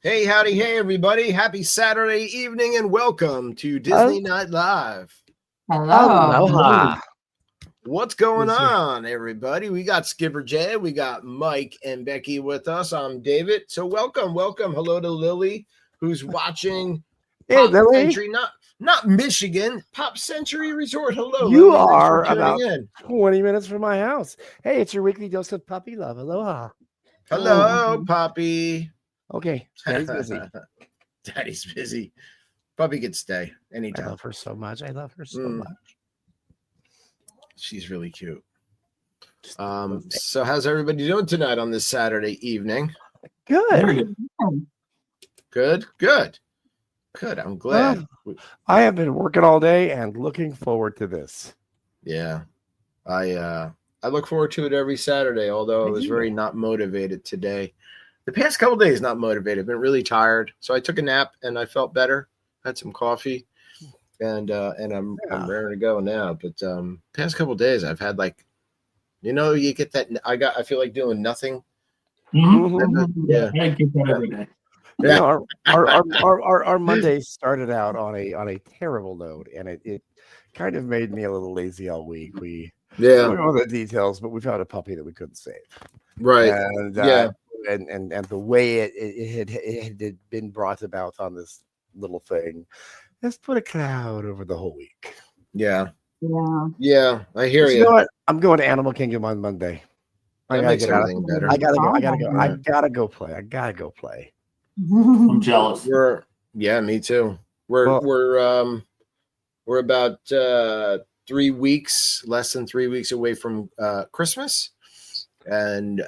Hey, howdy, hey, everybody. Happy Saturday evening and welcome to Disney Night Live. Hello. Aloha. What's going on, everybody? We got Skipper Jay, we got Mike and Becky with us. I'm David. So welcome. Hello to Lily, who's watching Hey, Pop Lily. Century, not Michigan, Pop Century Resort. Hello, You Lily. Thanks are for tuning about in. 20 minutes from my house. Hey, it's your weekly dose of puppy love. Aloha. Hello, Poppy. Okay, Daddy's busy. Daddy's busy. Puppy can stay I anytime. love her so much. Much. She's really cute. So how's everybody doing tonight on this Saturday evening? Good. Good. I'm glad. I have been working all day and looking forward to this. Yeah. I I look forward to it every Saturday, although I was very not motivated today. The past couple days, not motivated, been really tired. So I took a nap and I felt better. Had some coffee, and I'm raring to go now. But past couple days, I've had you get that. I feel like doing nothing. Mm-hmm. Yeah, I get that every day. Yeah, our Monday started out on a terrible note, and it kind of made me a little lazy all week. We don't know the details, but we found a puppy that we couldn't save. Right. And and the way it had been brought about on this little thing has put a cloud over the whole week. Yeah. Yeah. I hear you. You know what? I'm going to Animal Kingdom on Monday. That makes everything better. I gotta go. I gotta go play. I'm jealous. Me too. We're about 3 weeks, less than 3 weeks away from Christmas, and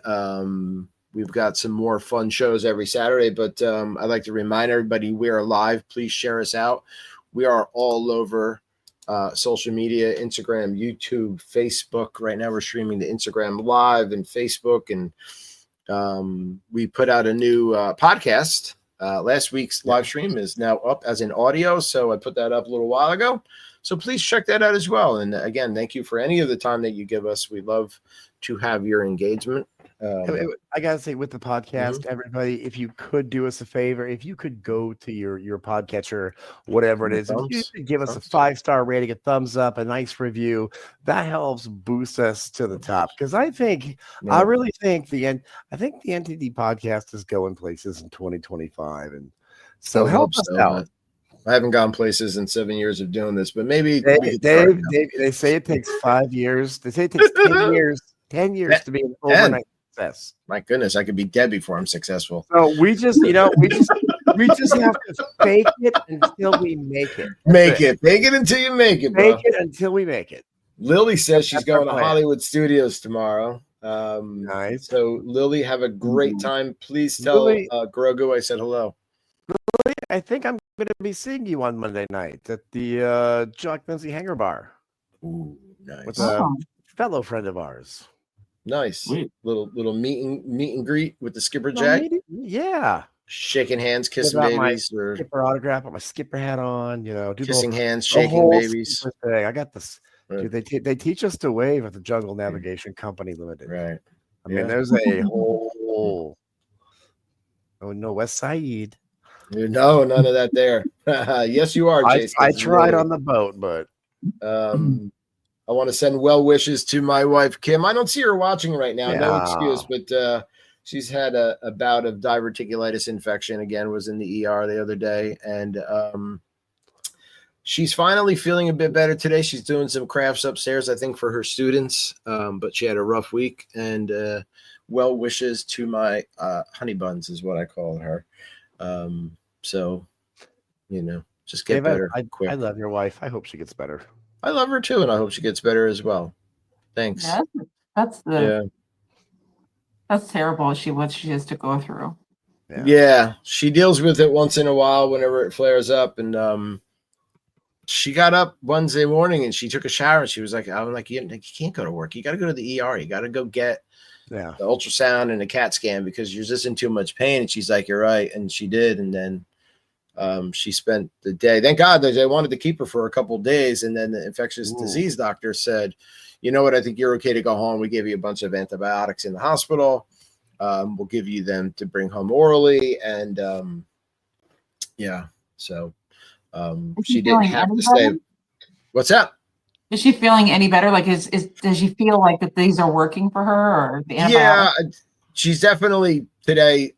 we've got some more fun shows every Saturday. But I'd like to remind everybody we are live. Please share us out. We are all over social media, Instagram, YouTube, Facebook. Right now we're streaming to Instagram Live and Facebook, and we put out a new podcast. Last week's live stream is now up as an audio, so I put that up a little while ago. So please check that out as well. And again, thank you for any of the time that you give us. We love to have your engagement. I gotta say, with the podcast, everybody, if you could do us a favor, if you could go to your podcatcher, whatever it is, if you could give us a 5-star rating, a thumbs up, a nice review, that helps boost us to the top. Because I really think the NTD podcast is going places in 2025, and so help us out. I haven't gone places in 7 years of doing this, but maybe Dave, they say it takes 5 years. They say it takes 10 years. 10 years to be an overnight success. My goodness, I could be dead before I'm successful. So we just have to fake it until we make it. Fake it until you make it, bro. Fake it until we make it. Lily says she's going to Hollywood Studios tomorrow. Nice. So Lily, have a great time. Please tell Grogu I said hello. Lily, I think I'm going to be seeing you on Monday night at the Jock Lindsay Hangar Bar. Ooh, nice. With a fellow friend of ours. Nice. Sweet. Little meet and greet with the Skipper Jack. Yeah. Shaking hands, kissing babies, or skipper autograph, put my skipper hat on, kissing hands, shaking babies. Thing. I got this. Right. Dude, they teach us to wave at the Jungle Navigation Company Limited. Right. I mean, there's a whole no West Side. No, none of that there. Yes, you are, Jason. I tried on the boat, but I want to send well wishes to my wife, Kim. I don't see her watching right now. Yeah. No excuse, but she's had a bout of diverticulitis infection again, was in the ER the other day. And she's finally feeling a bit better today. She's doing some crafts upstairs, I think, for her students. But she had a rough week. And well wishes to my honey buns is what I call her. So, just get better quick. I love your wife. I hope she gets better. I love her too, and I hope she gets better as well. Thanks. Yeah, that's terrible. What she has to go through. Yeah, she deals with it once in a while whenever it flares up. And she got up Wednesday morning and she took a shower and she was like, "I'm like, you can't go to work. You got to go to the ER. You got to go get the ultrasound and a CAT scan because you're just in too much pain." And she's like, "You're right," and she did. And then she spent the day. Thank God they wanted to keep her for a couple of days. And then the infectious disease doctor said, "You know what? I think you're okay to go home. We gave you a bunch of antibiotics in the hospital. We'll give you them to bring home orally." And so she didn't have to stay. What's that? Is she feeling any better? Like, does she feel like that these are working for her, or the antibiotics? Yeah, she's definitely today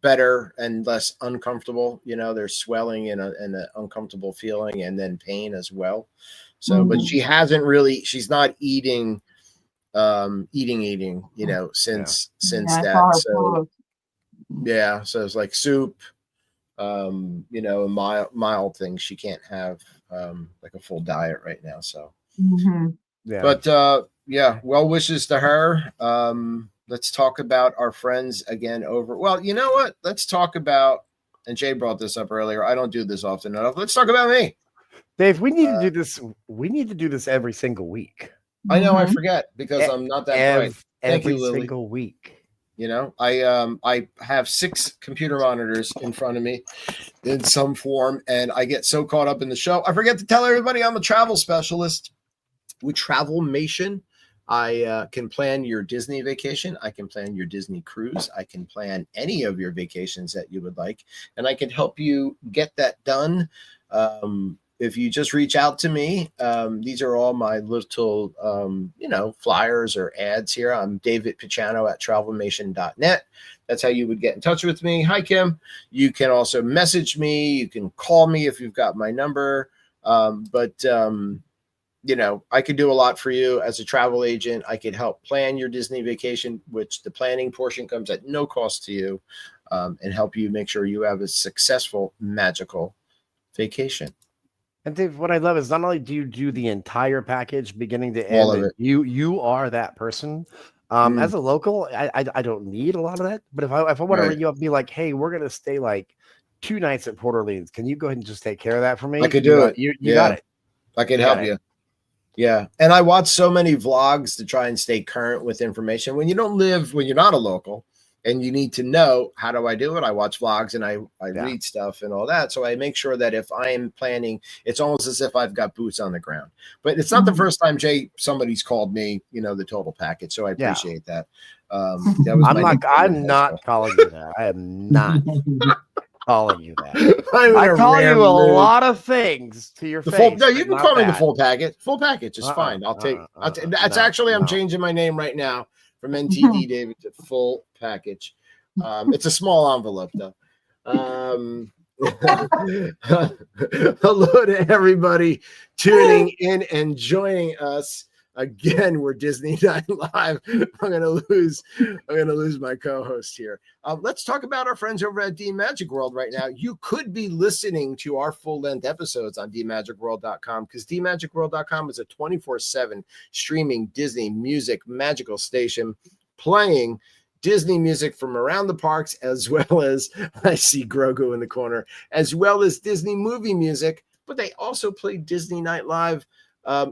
better and less uncomfortable. There's swelling and an uncomfortable feeling, and then pain as well. So, but she hasn't really. She's not eating, eating. Since that. So, so it's like soup. A mild thing. She can't have like a full diet right now. So, but well wishes to her. Let's talk about our friends again over. Well, you know what? Let's talk about, and Jay brought this up earlier. I don't do this often enough. Let's talk about me. Dave, we need to do this. We need to do this every single week. I know I forget because I'm not that bright. Thank every you, Lily. single week. You know, I have 6 computer monitors in front of me in some form, and I get so caught up in the show. I forget to tell everybody I'm a travel specialist with Travelmation. I can plan your Disney vacation. I can plan your Disney cruise. I can plan any of your vacations that you would like, and I can help you get that done. If you just reach out to me, these are all my little, flyers or ads here. I'm DavidPicciano at travelmation.net. That's how you would get in touch with me. Hi, Kim. You can also message me. You can call me if you've got my number. I could do a lot for you as a travel agent. I could help plan your Disney vacation, which the planning portion comes at no cost to you, and help you make sure you have a successful, magical vacation. And Dave, what I love is not only do you do the entire package beginning to end, All of it. You are that person. As a local, I don't need a lot of that. But if I want to ring you up and be like, hey, we're gonna stay like 2 nights at Port Orleans, can you go ahead and just take care of that for me? I could do it. You got it. I can help you. Yeah. And I watch so many vlogs to try and stay current with information. When you're not a local and you need to know, how do I do it? I watch vlogs and I read stuff and all that. So I make sure that if I am planning, it's almost as if I've got boots on the ground. But it's not the first time, Jay, somebody's called me, the total package. So I appreciate that. I'm not calling you that. I am not calling you that. I call you a lot of things to your face. No, you can call me the full package. Full package is fine. I'll take. I'm changing my name right now from NTD David to full package. It's a small envelope though. Hello to everybody tuning in and joining us. Again, we're Disney Night Live. I'm gonna lose my co-host here. Let's talk about our friends over at DMagic World right now. You could be listening to our full-length episodes on DMagicWorld.com because DMagicWorld.com is a 24/7 streaming Disney music magical station playing Disney music from around the parks, as well as, I see Grogu in the corner, as well as Disney movie music. But they also play Disney Night Live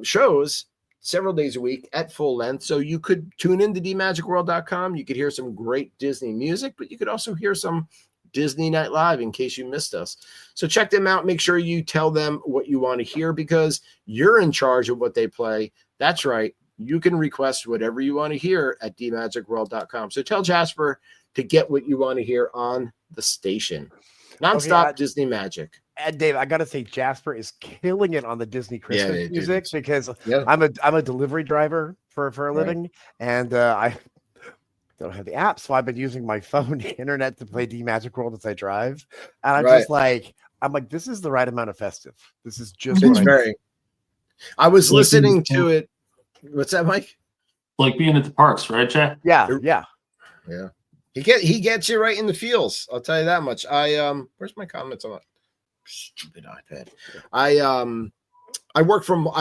shows several days a week at full length. So you could tune into DMagicWorld.com. You could hear some great Disney music, but you could also hear some Disney Night Live in case you missed us. So check them out. Make sure you tell them what you want to hear because you're in charge of what they play. That's right. You can request whatever you want to hear at DMagicWorld.com. So tell Jasper to get what you want to hear on the station. Nonstop Disney magic. And Dave, I gotta say, Jasper is killing it on the Disney Christmas music because I'm a delivery driver for a living, and I don't have the app, so I've been using my phone internet to play DMagic World as I drive, and I'm like, this is the right amount of festive. This is just I was listening to it. What's that, Mike? Like being at the parks, right, Jack? Yeah. He gets you right in the feels. I'll tell you that much. Where's my comments on that? Stupid iPad. I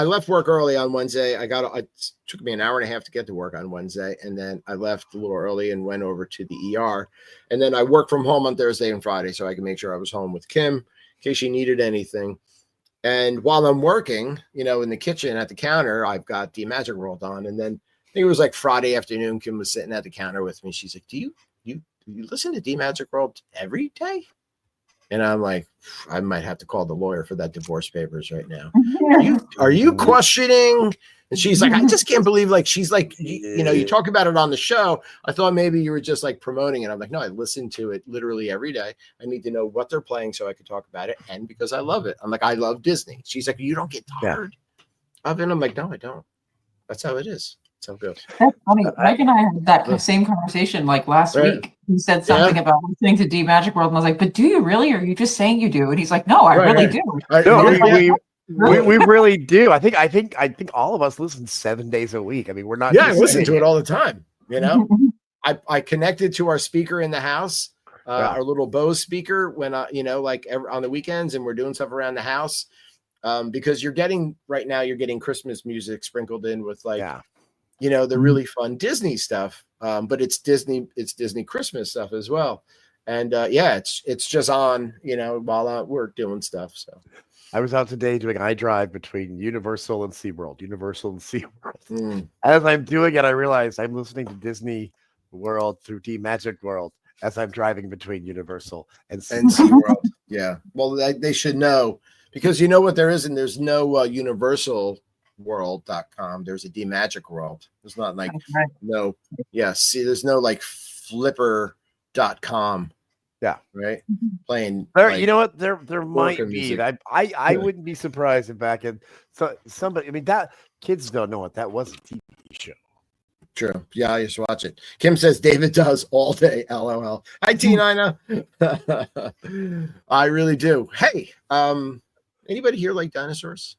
left work early on Wednesday. It took me an hour and a half to get to work on Wednesday, and then I left a little early and went over to the ER. And then I worked from home on Thursday and Friday, so I could make sure I was home with Kim in case she needed anything. And while I'm working, in the kitchen at the counter, I've got DMagic World on. And then I think it was like Friday afternoon, Kim was sitting at the counter with me. She's like, "Do you listen to DMagic World every day?" And I'm like, I might have to call the lawyer for that divorce papers right now. Are you questioning? And she's like, I just can't believe, she's like, you talk about it on the show. I thought maybe you were just promoting it. I'm like, no, I listen to it literally every day. I need to know what they're playing so I can talk about it. And because I love it. I'm like, I love Disney. She's like, you don't get tired of it? I'm like, no, I don't. That's how it is. So good. That's funny. Mike and I had that same conversation last week. He said something about listening to DMagic World, and I was like, "But do you really? Or are you just saying you do?" And he's like, "No, I really do." We really do. I think all of us listen 7 days a week. I mean, we're not. Yeah, I listen to it all the time. I connected to our speaker in the house, our little Bose speaker when on the weekends, and we're doing stuff around the house. Because you're getting Christmas music sprinkled in with the really fun Disney stuff, but it's Disney Christmas stuff as well. And it's just on, while we're doing stuff. So I was out today doing iDrive between Universal and SeaWorld. As I'm doing it, I realize I'm listening to Disney World through D-Magic World as I'm driving between Universal and SeaWorld. Yeah. Well, they should know, because you know what there is, and there's no universalworld.com. There's a D-Magic World. There's not like no. Yeah. See, there's no like flipper.com. Yeah. Right. Playing. There, like, you know what? There might be. music. I wouldn't be surprised if back in somebody. I mean, that kids don't know what that was, a TV show. True. Yeah, I just watch it. Kim says David does all day. LOL. Hi, T9. I really do. Hey, anybody here like dinosaurs?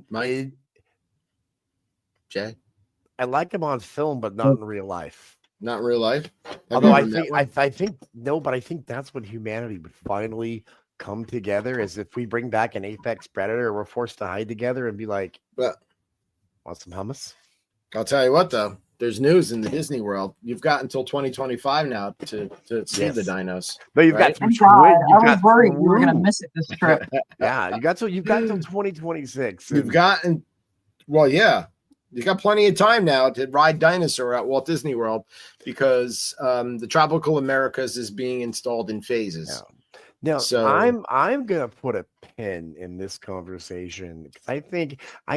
Mike? Jay? I like them on film, but not in real life. Not in real life. Although I think no, but I think that's when humanity would finally come together. Is if we bring back an apex predator, we're forced to hide together and be like, want some hummus? I'll tell you what, though. There's news in the Disney World. You've got until 2025 now to see the dinos. But you've got. I was worried we were going to miss it this trip. Yeah, you've got till 2026. You've gotten. Well, yeah. You got plenty of time now to ride Dinosaur at Walt Disney World, because the Tropical Americas is being installed in phases. Yeah. Now, so I'm gonna put a pin in this conversation, because I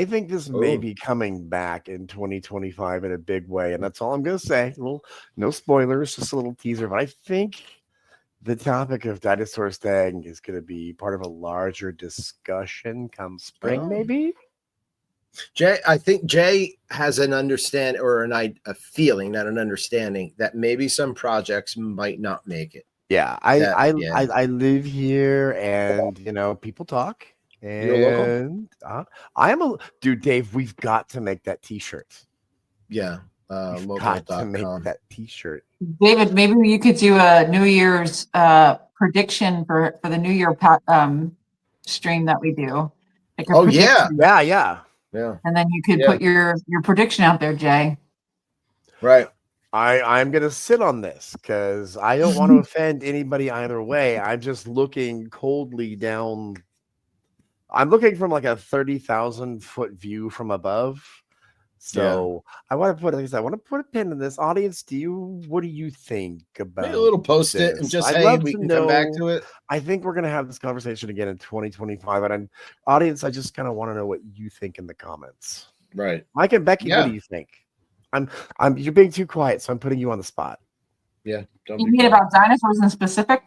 think this may be coming back in 2025 in a big way, and that's all I'm gonna say. No spoilers, just a little teaser. But I think the topic of dinosaur staying is gonna be part of a larger discussion come spring, maybe. Jay, I think Jay has an understanding, or a feeling, not an understanding, that maybe some projects might not make it. Yeah, I live here, and people talk. And I am dude, Dave. We've got to make that T-shirt. Yeah, got to make that T-shirt. David, maybe you could do a New Year's prediction for the New Year stream that we do. Like yeah. And then you could put your prediction out there, Jay. Right. I'm going to sit on this because I don't want to offend anybody either way. I'm just looking coldly down. I'm looking from like a 30,000 foot view from above. So I want to put a pin in this. Audience, what do you think about maybe a little post-it and just we can come back to it? I think we're going to have this conversation again in 2025. And audience, I just kind of want to know what you think in the comments. Right. Mike and Becky, what do you think? You're being too quiet, so I'm putting you on the spot. Yeah. You mean about dinosaurs in specific?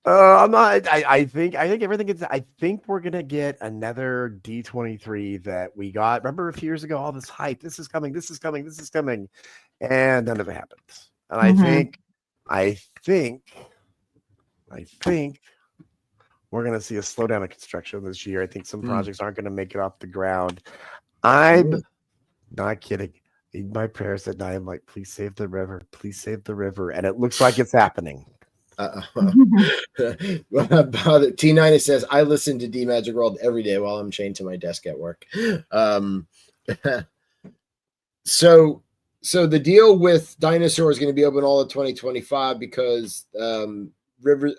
I'm not. I think everything is. I think we're gonna get another D23 that we got. Remember a few years ago, all this hype. This is coming. This is coming. This is coming, and none of it happened. And I think we're gonna see a slowdown in construction this year. I think some projects aren't gonna make it off the ground. I'm not kidding. In my prayers at night, I'm like, please save the river. Please save the river. And it looks like it's happening. T9 says, I listen to D-Magic World every day while I'm chained to my desk at work. So the deal with Dinosaur is going to be open all of 2025 because not River.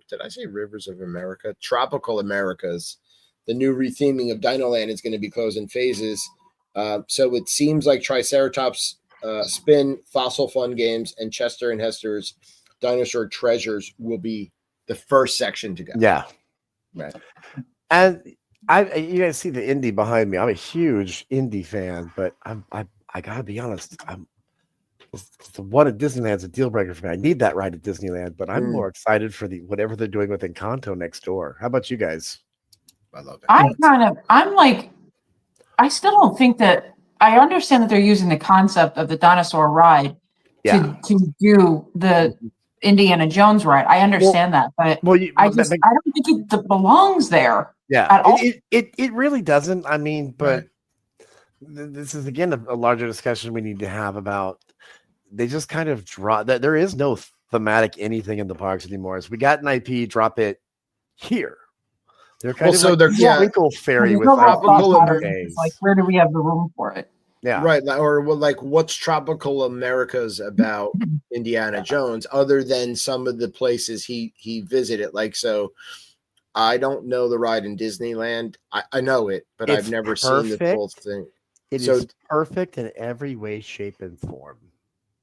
Did I say Rivers of America? Tropical Americas. The new retheming of Dinoland is going to be closed in phases. So it seems like Triceratops, Spin, Fossil Fun Games, and Chester and Hester's Dinosaur Treasures will be the first section to go. Yeah. Right. And you guys see the indie behind me. I'm a huge indie fan, but I gotta be honest. The one at Disneyland's a deal breaker for me. I need that ride at Disneyland, but I'm more excited for whatever they're doing with Encanto next door. How about you guys? I love it. I still don't think that I understand that they're using the concept of the dinosaur ride to do the Indiana Jones ride. I understand that, but I don't think it belongs there. Yeah, at all. It really doesn't. I mean, but this is again a larger discussion we need to have about. They just kind of draw that there is no thematic anything in the parks anymore. So we got an IP, drop it here. They're kind of like Twinkle Fairy with Tropical. Like, where do we have the room for it? Yeah. Right. Or like what's Tropical America's about Indiana Jones other than some of the places he visited? Like, so I don't know the ride in Disneyland. I know it, but I've never seen the full thing. It is perfect in every way, shape, and form.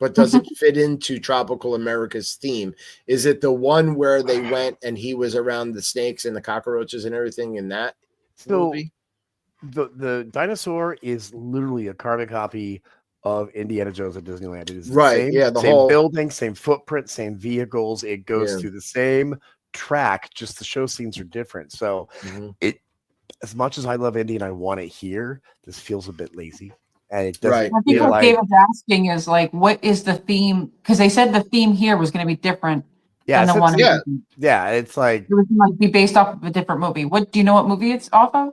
But does it fit into Tropical America's theme? Is it the one where they went and he was around the snakes and the cockroaches and everything in that movie? The Dinosaur is literally a carbon copy of Indiana Jones at Disneyland. It is right. The same building, same footprint, same vehicles. It goes through the same track, just the show scenes are different. So it, as much as I love Indy and I want it here, this feels a bit lazy. And it doesn't I think what David's asking is like, what is the theme? Because they said the theme here was going to be different than the one. It's like it was going to be based off of a different movie. What do you know? What movie it's off of?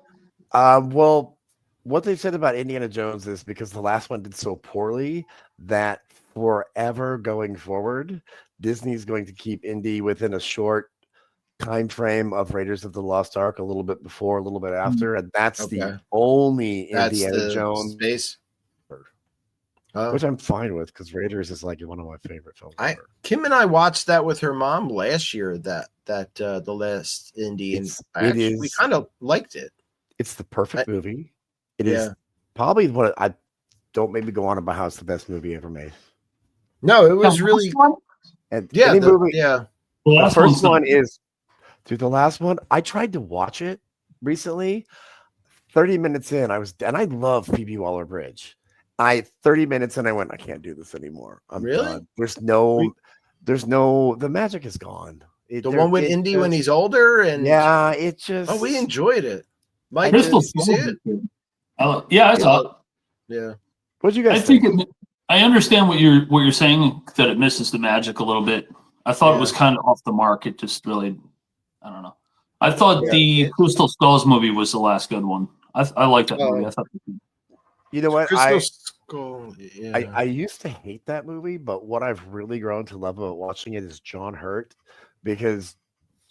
Well, what they said about Indiana Jones is because the last one did so poorly that forever going forward, Disney's going to keep Indy within a short time frame of Raiders of the Lost Ark, a little bit before, a little bit after, and that's the only Indiana Jones space. Which I'm fine with because Raiders is like one of my favorite films. Kim and I watched that with her mom last year. That the last Indy, and we kind of liked it. It's the perfect movie. It is probably what I don't maybe go on about how it's the best movie ever made. No, it was really and the first one is the last one. I tried to watch it recently. 30 minutes in, I love Phoebe Waller-Bridge. 30 minutes in, I went, I can't do this anymore. I'm done. There's no, the magic is gone. The one with Indy when he's older, and it just. We enjoyed it. Mike, did you see it? I saw it. Yeah. What'd you guys think? I understand what you're saying, that it misses the magic a little bit. I thought it was kind of off the mark. It just really, I don't know. I thought the Crystal Skulls movie was the last good one. I liked that movie. I thought. You know what? Crystal Skull. Yeah. I used to hate that movie, but what I've really grown to love about watching it is John Hurt, because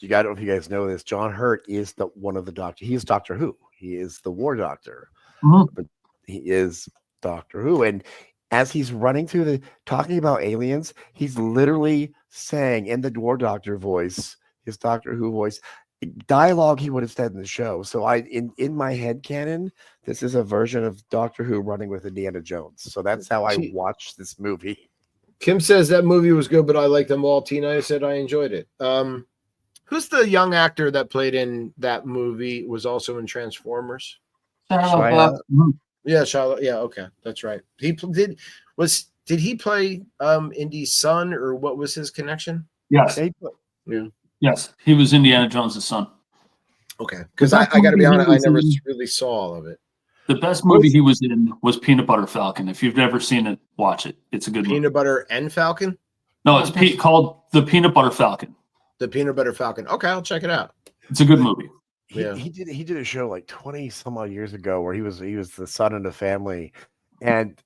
I don't know if you guys know this. John Hurt is one of the doctors. He is Doctor Who. He is the War Doctor, but he is Doctor Who. And as he's running through talking about aliens, he's literally saying in the War Doctor voice, his Doctor Who voice, dialogue he would have said in the show. So in my head canon, this is a version of Doctor Who running with Indiana Jones. So that's how I watched this movie. Kim says that movie was good, but I liked them all. Tina said I enjoyed it. Who's the young actor that played in that movie? Was also in Transformers. Shia. Yeah, Charlotte. Yeah, okay, that's right. Did he play Indy's son, or what was his connection? Yes. Yeah. Yes, he was Indiana Jones' son. Okay, because I got to be honest, I never really saw all of it. The best movie he was in was Peanut Butter Falcon. If you've never seen it, watch it. It's a good movie. Peanut Butter and Falcon? No, it's called The Peanut Butter Falcon. The Peanut Butter Falcon. Okay, I'll check it out. It's a good movie. He did a show like 20 some odd years ago where he was the son of the family, and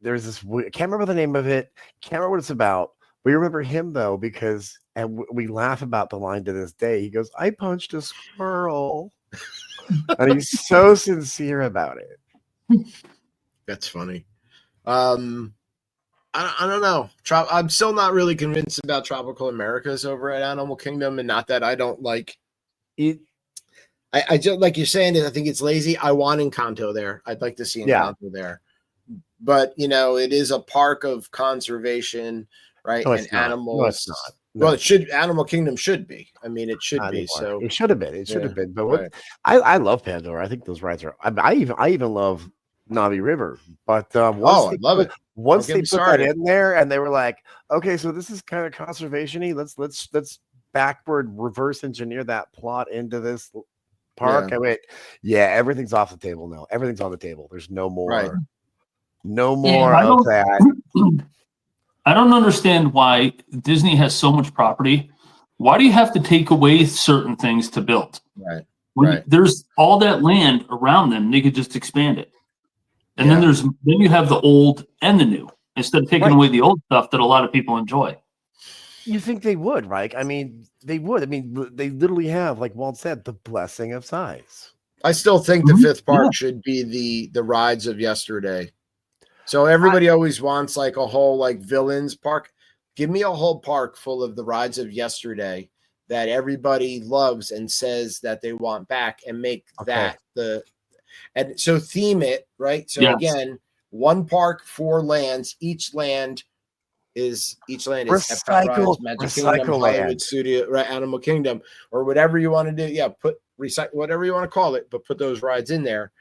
there's this, I can't remember the name of it, can't remember what it's about. We remember him though because we laugh about the line to this day. He goes, "I punched a squirrel," and he's so sincere about it. That's funny. I don't know. I'm still not really convinced about Tropical Americas over at Animal Kingdom, and not that I don't like it. I just, like you're saying, I think it's lazy. I want Encanto there. I'd like to see Encanto there, but it is a park of conservation, right? No, and animals. No, it's not. No. Well, it should. Animal Kingdom should be. I mean, it should be. So it should have been. It should have been. But I love Pandora. I think those rides are. I even love Navi River. But I love it. Once they put that in there, and they were like, okay, so this is kind of conservation-y. Let's backward reverse engineer that plot into this park. I went, everything's off the table now. Everything's on the table. There's no more. Right. No more of that. I don't understand why Disney has so much property. Why do you have to take away certain things to build? Right. When there's all that land around them, they could just expand it. And then you have the old and the new, instead of taking away the old stuff that a lot of people enjoy. You think they would, right? I mean, they would. I mean, they literally have, like Walt said, the blessing of size. I still think the fifth park should be the rides of yesterday. So everybody always wants like a whole like villains park. Give me a whole park full of the rides of yesterday that everybody loves and says that they want back, and make that and so theme it, right? So again, one park, 4 lands. Each land is Epcot Rides, Magic Kingdom, Hollywood Studio, right, Animal Kingdom, or whatever you want to do. Yeah, put recycle whatever you want to call it, but put those rides in there.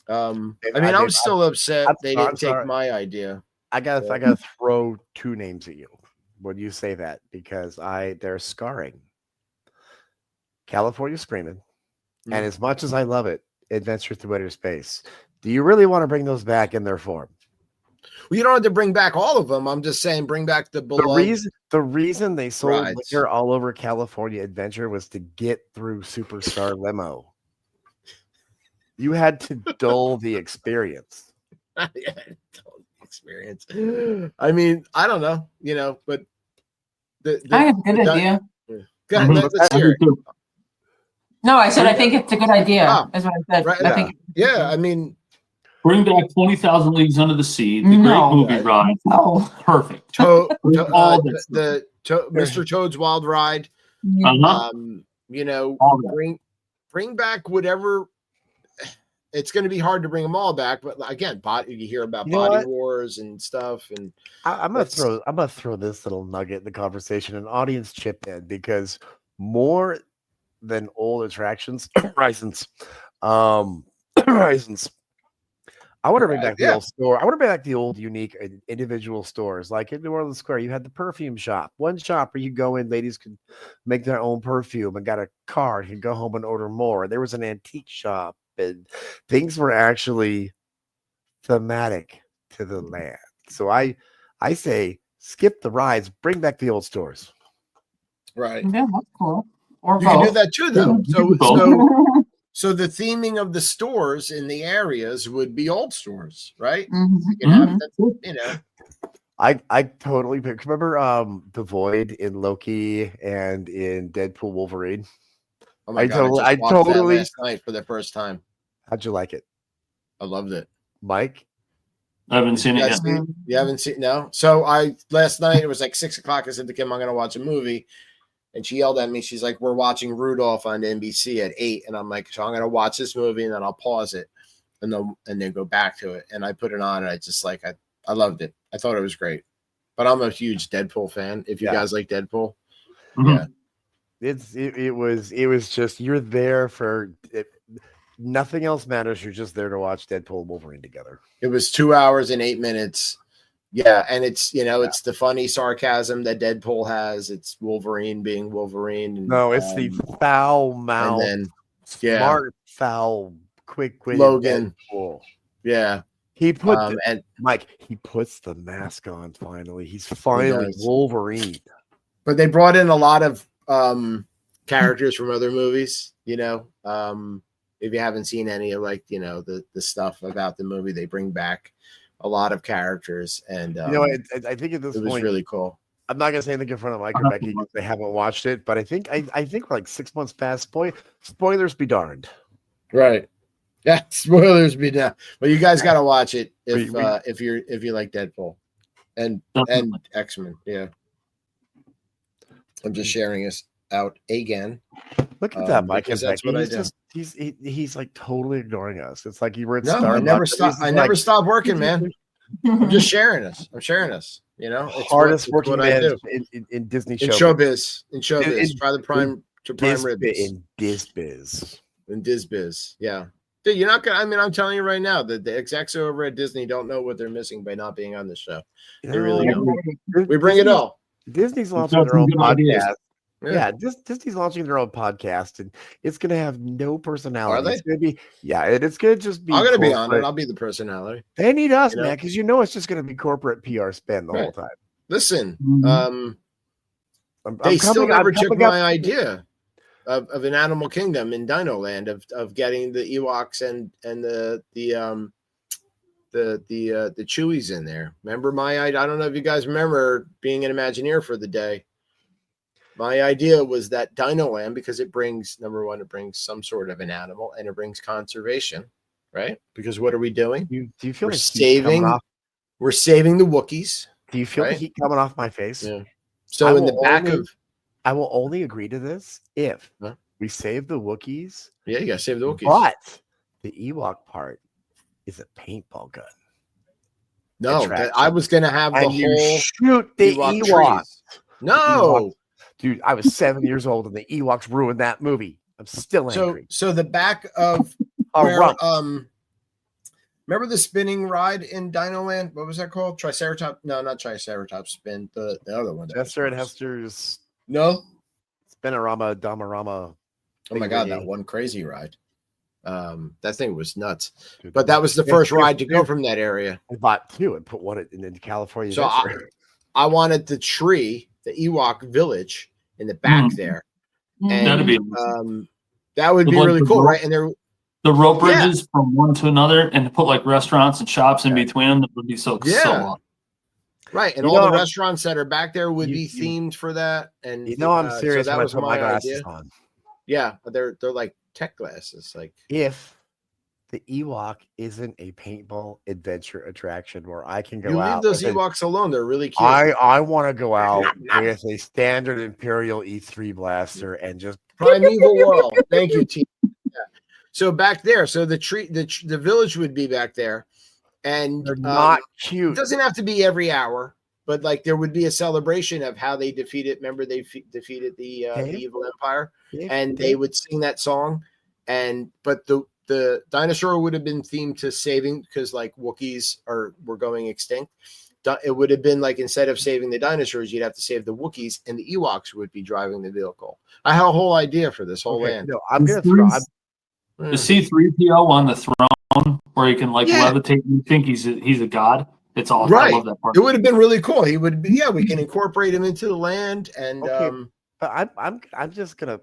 I'm still upset they didn't take my idea. I gotta throw 2 names at you when you say that, because they're scarring. California Screaming, and as much as I love it, Adventure Through Outer Space. Do you really want to bring those back in their form? Well, you don't have to bring back all of them. I'm just saying, bring back the beloved. The reason they sold liquor all over California Adventure was to get through Superstar Limo. You had to dull the experience. I mean, I don't know, but I have a good idea. Go ahead, let's hear it. No, I said I think it's a good idea. Is what I said. Right, I think. Yeah, I mean, bring back 20,000 Leagues Under the Sea, the great movie ride. Oh, perfect. Mr. Toad's Wild Ride. Bring back whatever. It's going to be hard to bring them all back, but again, you hear about Body Wars and stuff, and I'm gonna throw this little nugget in the conversation, and audience chip in, because more than old attractions, Horizons. I want to bring back the old store. I want to bring back the old unique individual stores. Like in New Orleans Square, you had the perfume shop. One shop where you go in, ladies could make their own perfume and got a card, could go home and order more. There was an antique shop, and things were actually thematic to the land. So I say skip the rides, bring back the old stores. Right. Yeah, that's cool. Or you can do that too, though. So the theming of the stores in the areas would be old stores, right? You can have that, I totally remember the Void in Loki and in Deadpool Wolverine. Oh my God! I totally last night for the first time. How'd you like it? I loved it, Mike. I haven't seen it yet. You haven't seen no. So last night it was like 6 o'clock. I said to Kim, I'm going to watch a movie. And she yelled at me. She's like, we're watching Rudolph on NBC at 8. And I'm like, so I'm going to watch this movie and then I'll pause it and then go back to it. And I put it on and I just like, I loved it. I thought it was great. But I'm a huge Deadpool fan. If you guys like Deadpool. Yeah. It was just, you're there for it. Nothing else matters. You're just there to watch Deadpool and Wolverine together. It was 2 hours and 8 minutes. Yeah, and it's it's the funny sarcasm that Deadpool has. It's Wolverine being Wolverine. No, it's the foul mouth, smart, foul, quick-witted Logan. Deadpool. Yeah, he put Mike. He puts the mask on. Finally, he's finally Wolverine. But they brought in a lot of characters from other movies. If you haven't seen any of the stuff about the movie, they bring back a lot of characters, and I think at this point it was really cool. I'm not gonna say anything in front of Mike or Becky because they haven't watched it, but I think we're like 6 months past. Spoilers be darned. Right? Yeah, spoilers be darned. But you guys got to watch it if you like Deadpool and X-Men. Yeah, I'm just sharing this out again. Look at that, Mike. That's what I do. He's like totally ignoring us. It's like you were at Starbucks. I never stop working, man. I'm just sharing this. I'm sharing this. It's hardest working man in Disney showbiz. In try the prime ribs. In Disbiz. In Disbiz. Yeah. Dude, you're not gonna. I'm telling you right now that the execs over at Disney don't know what they're missing by not being on the show. They really don't. We bring it all. Disney's launching their own podcast. Yeah, Disney's launching their own podcast, and it's going to have no personality. Are they? It's going to be, it's going to just be. I'm going to be on it. I'll be the personality. They need us, man, because it's just going to be corporate PR spend the whole time. Listen, they still never took my idea of an Animal Kingdom in Dino Land of getting the Ewoks and the Chewies in there. Remember my idea? I don't know if you guys remember being an Imagineer for the day. My idea was that Dino Land, because it brings, number one, it brings some sort of an animal and it brings conservation, right? Because what are we doing? Do you feel we're like saving? we're saving the Wookiees. Do you feel the heat coming off my face? Yeah. So in the back I will only agree to this if we save the Wookiees. Yeah, you gotta save the Wookiees. But the Ewok part is a paintball gun. No, I was gonna have the whole shoot the Ewoks. No, dude, I was 7 years old and the Ewoks ruined that movie. I'm still angry. So the back of remember the spinning ride in Dinoland? What was that called? Triceratops? No, not Triceratops spin. The other one. Chester and Hester's. No. Spinorama, Damarama. Oh my God, that one crazy ride. That thing was nuts. Dude, but that was the first ride to go from that area. I bought two and put one in California. So I wanted the tree, the Ewok village in the back there. And that'd be that would be really cool, right? And there the rope bridges from one to another, and to put like restaurants and shops in between them, that would be so long. Right, and all the restaurants that are back there would be themed for that. And I'm serious. So that was my glasses on. Yeah, they're like tech glasses. Like if the Ewok isn't a paintball adventure attraction where I can go out. Leave those Ewoks alone. They're really cute. I want to go out with a standard Imperial E3 blaster and just Primeval World. Thank you, team. Yeah. So back there, so the village would be back there, and they're not cute. It doesn't have to be every hour, but like there would be a celebration of how they defeated. Remember, they defeated the evil empire, and they would sing that song. But the dinosaur would have been themed to saving, because like Wookiees were going extinct. It would have been like, instead of saving the dinosaurs, you'd have to save the Wookiees, and the Ewoks would be driving the vehicle. I have a whole idea for this whole land. No, I'm gonna throw the C-3PO on the throne, where he can levitate. You think he's a god? It's awesome. Right. I love that part. It would have been really cool. He would be. Yeah, we can incorporate him into the land, and but I'm just gonna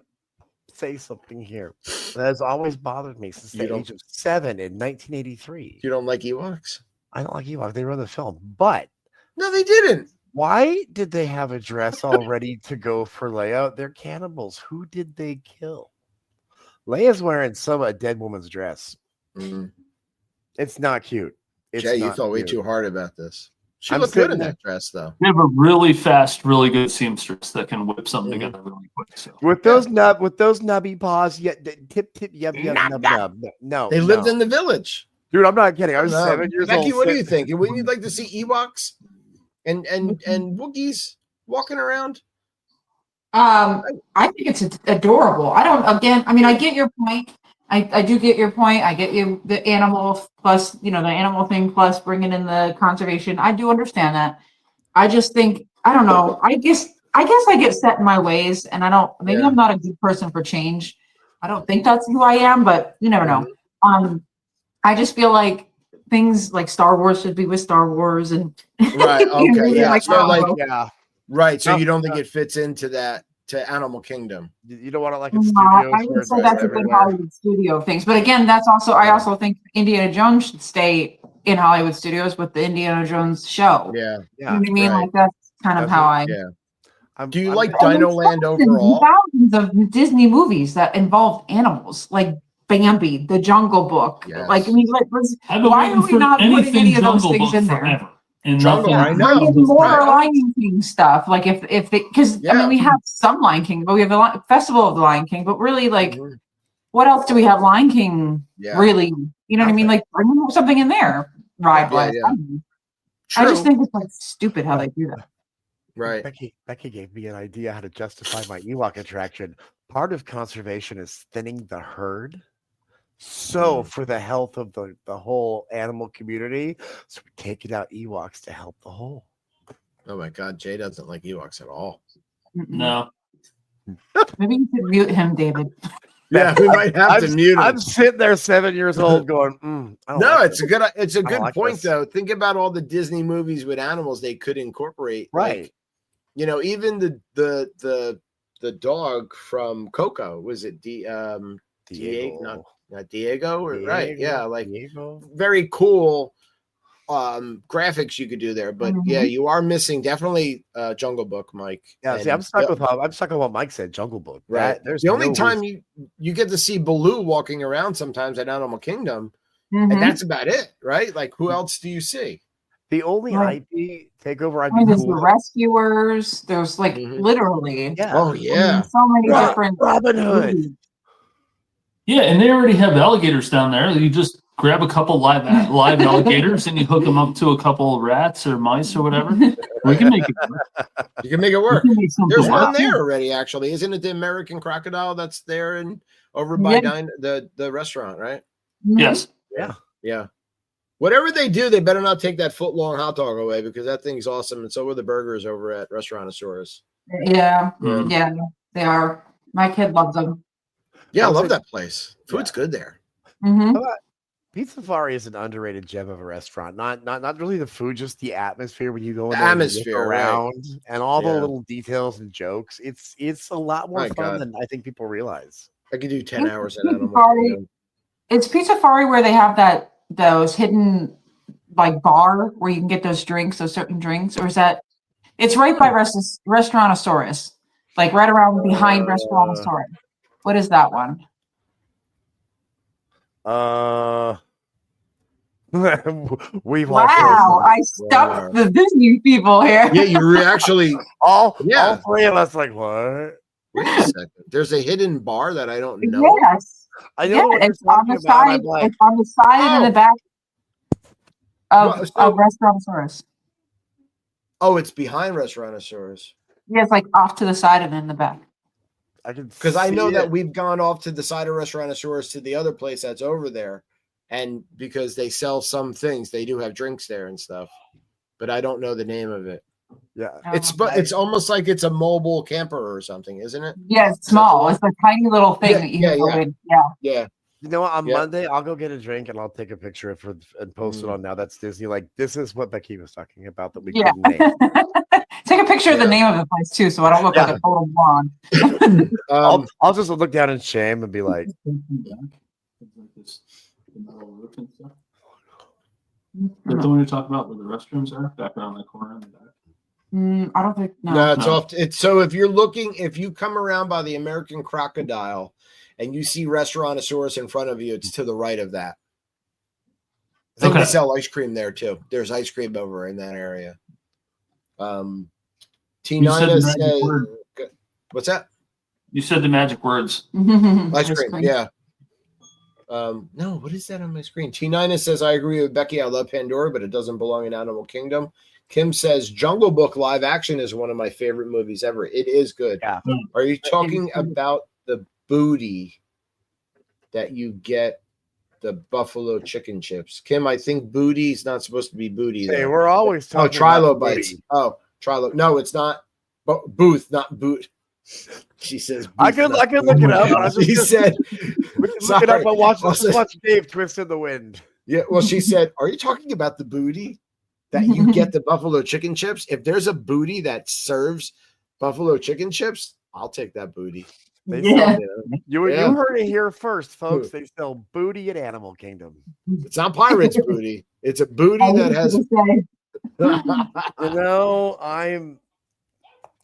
say something here that has always bothered me since the age of 7 in 1983. You don't like Ewoks? I don't like Ewoks. They ruined the film, but no, they didn't. Why did they have a dress all ready to go for Leia? They're cannibals. Who did they kill? Leia's wearing a dead woman's dress. Mm-hmm. It's not cute. Jay, you thought way too hard about this. She looked good in that dress, though. We have a really fast, really good seamstress that can whip something together really quick. So. With those nubby paws, tip, nub. No, they lived in the village, dude. I'm not kidding. I was 7 years old. Becky, what do you think? Wouldn't you like to see Ewoks and Wookiees walking around? I think it's adorable. I get your point. I do get your point. I get you the animal plus, the animal thing plus bringing in the conservation. I do understand that. I just think, I don't know. I guess I get set in my ways, and maybe I'm not a good person for change. I don't think that's who I am, but you never know. I just feel like things like Star Wars should be with Star Wars, and right. Okay. Yeah. Right. So you don't think it fits into that? To Animal Kingdom. You don't want to like in studios. I would say that's a good Hollywood studio things. But again, that's also I also think Indiana Jones should stay in Hollywood studios with the Indiana Jones show. Yeah. You know what I mean? Right. Like that's kind of how I Do you like Dinoland overall? Thousands of Disney movies that involve animals, like Bambi, The Jungle Book. Yes. Like why are we not putting any of those things in there? Jungle, I know. More Lion King stuff, like if they, because we have some Lion King, but we have a Festival of the Lion King, but really, like, what else do we have Lion King? Really, you know what I mean? Like, bring something in there, ride wise. I just think it's like stupid how they do that. Right. Becky gave me an idea how to justify my Ewok attraction. Part of conservation is thinning the herd. So for the health of the whole animal community, so we take it out Ewoks to help the whole. Oh my God, Jay doesn't like Ewoks at all. No. Maybe you should mute him, David. Yeah, we might have to mute him. I'm sitting there 7 years old going, it's a good point though. Think about all the Disney movies with animals they could incorporate. Right. Like, even the dog from Coco, was it Diego? Not Diego, right? Yeah, like Diego. Very cool graphics you could do there, but you are missing definitely Jungle Book, Mike. Yeah, see, I'm stuck with what Mike said. Jungle Book, right? There's the only time you get to see Baloo walking around sometimes at Animal Kingdom, and that's about it, right? Like, who else do you see? The only IP takeover I'd I mean, be there's cool the rescuers. There's like literally, Oh I yeah, mean, so many different Robin Hood. movies. Yeah, and they already have alligators down there. You just grab a couple live alligators and you hook them up to a couple rats or mice or whatever. We can make it work. You can make it work. There's one there already, actually, isn't it? The American crocodile that's there and over by the restaurant, right? Yes. Yeah. Whatever they do, they better not take that foot-long hot dog away because that thing's awesome, and so are the burgers over at Restaurantosaurus. Yeah, they are. My kid loves them. Yeah, I love that place. Food's good there. Pizza Safari is an underrated gem of a restaurant. Not really the food, just the atmosphere when you go in the there atmosphere and around and all the little details and jokes. It's a lot more fun than I think people realize. I could do 10 hours at Animal. It's Pizza Safari where they have those hidden like bar where you can get those drinks, those certain drinks, or is that? It's right by Restaurantosaurus, like right around behind Restaurantosaurus. What is that one? We've I stumped the Disney people here. Yeah, you actually all three of us like what? Wait a second. There's a hidden bar that I don't know. Yes, I know. It's on the side. It's on the side and in the back of Restaurantosaurus. Oh, it's behind Restaurantosaurus. Yeah, it's like off to the side and in the back. Because I know that we've gone off to the side of Restaurantosaurus to the other place that's over there. And because they sell some things, they do have drinks there and stuff. But I don't know the name of it. Yeah. It's almost like it's a mobile camper or something, isn't it? Yeah, it's small. It's a tiny little thing that you can go in. Yeah. You know what? On Monday, I'll go get a drink and I'll take a picture of it and post it on Now That's Disney. Like, this is what Becky was talking about that we couldn't name. Take a picture of the name of the place too, so I don't look like a total blonde. I'll just look down in shame and be like, The one you're talking about where the restrooms are back around the corner in the back. I don't think no, it's off. So if you come around by the American crocodile and you see Restaurantosaurus in front of you, it's to the right of that. I think they sell ice cream there too. There's ice cream over in that area. T9 says, what's that? You said the magic words. Ice cream, yeah. No, what is that on my screen? T9 says, I agree with Becky. I love Pandora, but it doesn't belong in Animal Kingdom. Kim says, Jungle Book live action is one of my favorite movies ever. It is good. Yeah. Are you talking about the booty that you get the buffalo chicken chips? Kim, I think booty is not supposed to be booty. Hey, we're always talking trilobites. Trilo. No, it's not. Booth, not boot. She says. Booth, I could look it up. She said. We can look it up and watch Dave twist in the wind. Yeah. Well, she said, "Are you talking about the booty that you get the buffalo chicken chips? If there's a booty that serves buffalo chicken chips, I'll take that booty." You heard it here first, folks. They sell booty at Animal Kingdom. It's not pirates booty. It's a booty that has.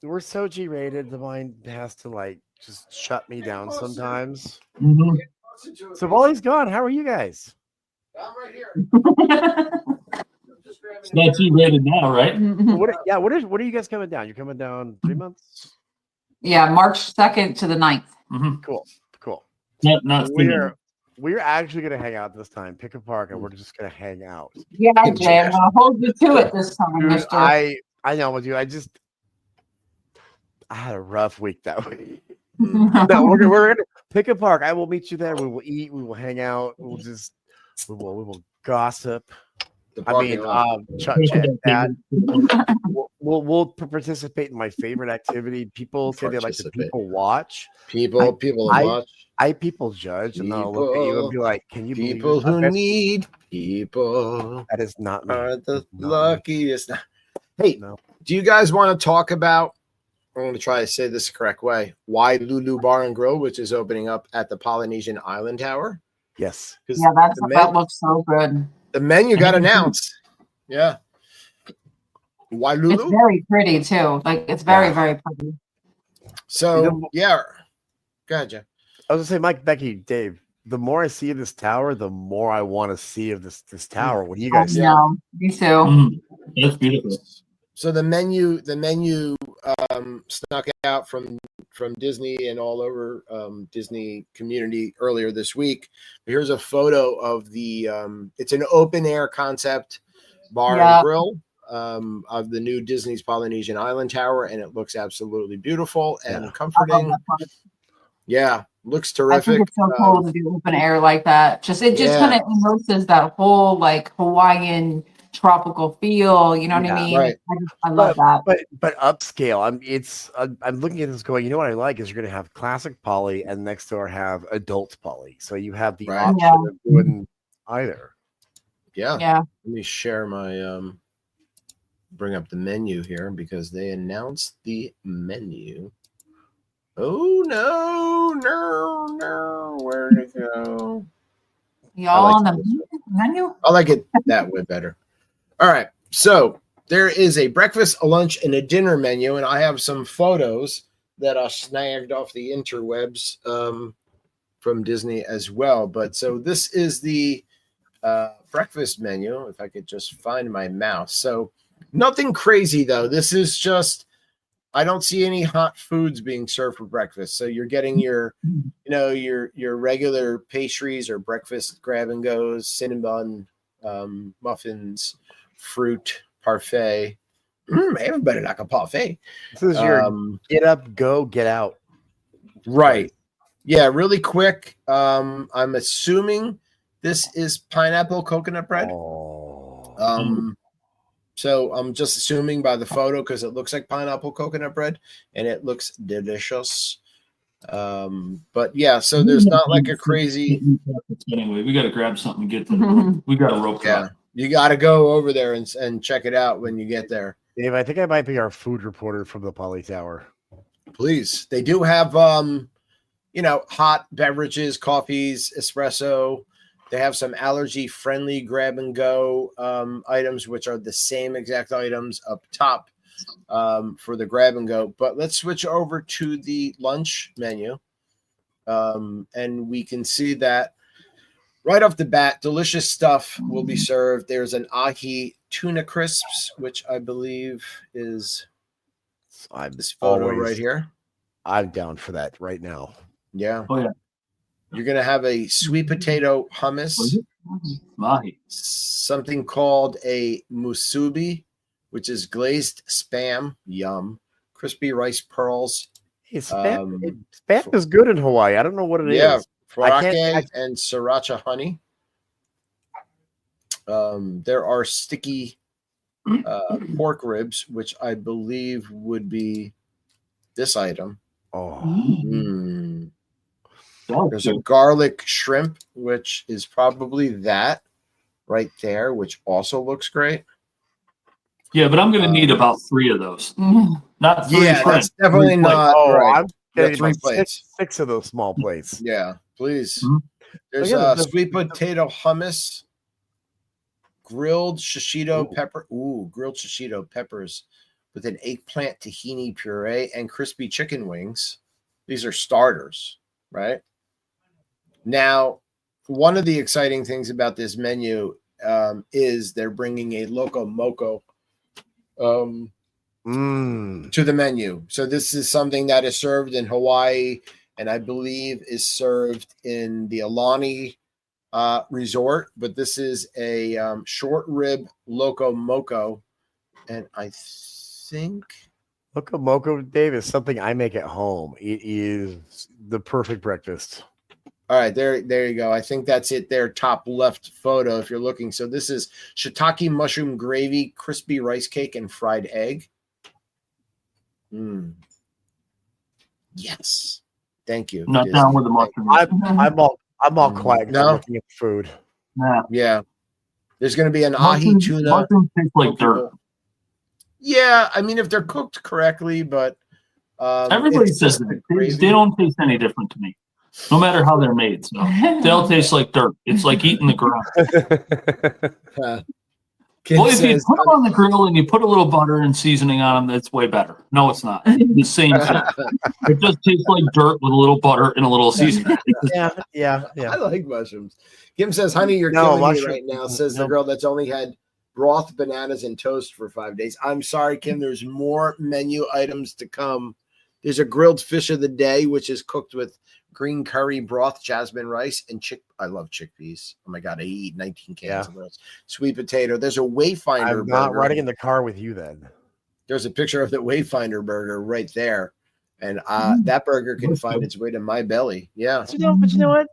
We're so G-rated. The mind has to just shut me down sometimes. So Wally's gone. How are you guys? I'm right here. It's not G-rated now, right? What are you guys coming down? You're coming down 3 months? Yeah, March 2nd to the 9th. Cool. Not we're actually gonna hang out this time. Pick a park, and we're just gonna hang out. Yeah, Jay, I'm gonna hold you to it this time, Dude, Mister. I know with you. I had a rough week that week. No, we're gonna pick a park. I will meet you there. We will eat. We will hang out. We will gossip. Chat. We'll participate in my favorite activity. People say they like to people watch. People watch. People judge, and I'll look at you and be like, "Can you believe people who need people? That is not me. Are the luckiest." Hey, do you guys want to talk about? I'm going to try to say this the correct way. Wailulu Bar and Grill, which is opening up at the Polynesian Island Tower. Yes. Yeah, that looks so good. The menu got announced. Yeah. Wailulu. It's very pretty too. It's very, very pretty. So, yeah. Go ahead, Jeff. I was going to say, Mike, Becky, Dave, the more I see of this tower, the more I want to see of this tower. What do you guys think? Yeah, me too. That's beautiful. So the menu snuck out from Disney and all over Disney community earlier this week. Here's a photo of the it's an open air concept bar and grill of the new Disney's Polynesian Island Tower, and it looks absolutely beautiful and comforting. Yeah, looks terrific. I think it's so cool to do open air like that. It just kind of immerses that whole like Hawaiian tropical feel. You know what I mean? Right. I love that. But upscale. I'm looking at this going. You know what I like is you're going to have classic Poly, and next door have adult Poly. So you have the option of doing either. Yeah. Yeah. Let me share my bring up the menu here because they announced the menu. Oh no, where'd it go? Y'all on the menu? I like it that way better. All right. So there is a breakfast, a lunch, and a dinner menu, and I have some photos that I snagged off the interwebs from Disney as well. But so this is the breakfast menu, if I could just find my mouse. So nothing crazy though. This is just, I don't see any hot foods being served for breakfast. So you're getting your regular pastries or breakfast grab and goes, cinnamon muffins, fruit, parfait. Everybody like a parfait. This is your get up, go, get out. Right. Yeah, really quick. I'm assuming this is pineapple coconut bread. So I'm just assuming by the photo because it looks like pineapple coconut bread and it looks delicious. But yeah, so there's not like a crazy. Anyway, we got to grab something and get to we got a rope. Yeah, you got to go over there and check it out when you get there. Dave, I think I might be our food reporter from the Poly Tower. Please, they do have hot beverages, coffees, espresso. They have some allergy-friendly grab-and-go items, which are the same exact items up top for the grab-and-go. But let's switch over to the lunch menu, and we can see that right off the bat, delicious stuff will be served. There's an ahi tuna crisps, which I believe is this photo right here. I'm down for that right now. Yeah. Oh, yeah. You're going to have a sweet potato hummus, Mahi. something called a musubi, which is glazed spam, yum, crispy rice pearls. Hey, spam is good in Hawaii. I don't know what it is. Yeah, frake and sriracha honey. There are sticky pork ribs, which I believe would be this item. There's a garlic shrimp, which is probably that right there, which also looks great. Yeah, but I'm going to need about 3 of those. Not 3. Yeah, that's definitely not right. I'm getting 3 plates. 6 of those small plates. Yeah, please. There's a sweet potato hummus, grilled shishito pepper. Ooh, grilled shishito peppers with an eggplant tahini puree and crispy chicken wings. These are starters, right? Now, one of the exciting things about this menu is they're bringing a loco moco to the menu. So this is something that is served in Hawaii, and I believe is served in the Aulani resort. But this is a short rib loco moco, and I think loco moco, Dave, is something I make at home. It is the perfect breakfast. All right, there you go. I think that's it there, top left photo if you're looking. So this is shiitake mushroom gravy, crispy rice cake, and fried egg. Yes. Thank you. Not Disney. down with the mushroom. I'm all quiet because I'm looking at the food. Yeah. There's going to be an ahi tuna. Mushroom tastes like dirt. Yeah, I mean, if they're cooked correctly, but everybody says that. They don't taste any different to me. No matter how they're made, so they all taste like dirt. It's like eating the ground. Well, if you put them on the grill and you put a little butter and seasoning on them, that's way better. No, it's not. The same thing. It just tastes like dirt with a little butter and a little seasoning. Yeah. I like mushrooms. Kim says, honey, you're killing me right now, says the girl that's only had broth, bananas, and toast for 5 days. I'm sorry, Kim. There's more menu items to come. There's a grilled fish of the day, which is cooked with green curry broth, jasmine rice, and I love chickpeas. Oh, my God. I eat 19 cans of those. Sweet potato. There's a Wayfinder I'm not burger. riding in the car with you then. There's a picture of the Wayfinder burger right there. And that burger can find its way to my belly. Yeah. But you know what?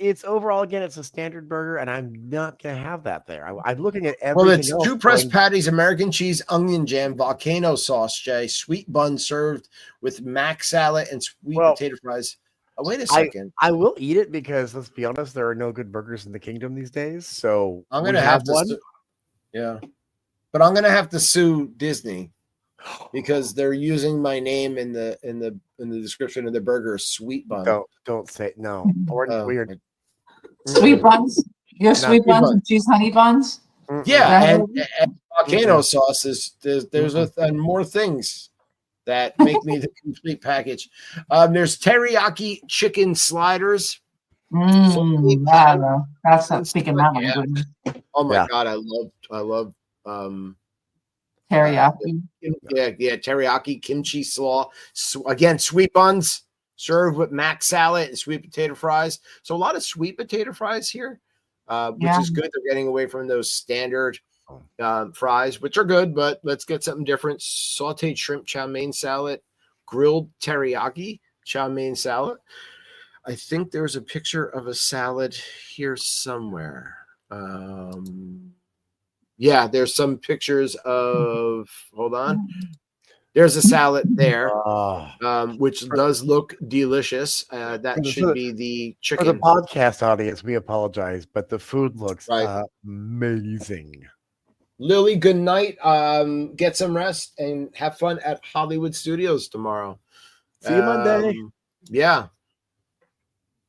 It's overall, again, it's a standard burger, and I'm not going to have that there. I'm looking at everything. Well, it's 2 pressed patties, American cheese, onion jam, volcano sauce, Jay, sweet bun served with mac salad and sweet potato fries. Oh, wait a second. I will eat it because, let's be honest, there are no good burgers in the kingdom these days. So I'm going to have one. But I'm going to have to sue Disney because they're using my name in the description of the burger, sweet bun. Don't say no. Weird. Sweet buns. Your sweet buns and cheese honey buns. Yeah, and volcano sauce is there's more things that make me the complete package. There's teriyaki chicken sliders. That's not speaking that language. Oh my God, I love teriyaki. Teriyaki kimchi slaw. Again, sweet buns served with mac salad and sweet potato fries. So a lot of sweet potato fries here, which is good. They're getting away from those standard fries, which are good, but let's get something different. Sauteed shrimp chow mein salad, grilled teriyaki chow mein salad. I think there's a picture of a salad here somewhere. There's some pictures of, hold on. There's a salad there, which does look delicious. That should be the chicken. For the podcast audience, we apologize, but the food looks amazing. Lily, good night. Get some rest and have fun at Hollywood Studios tomorrow. See you Monday.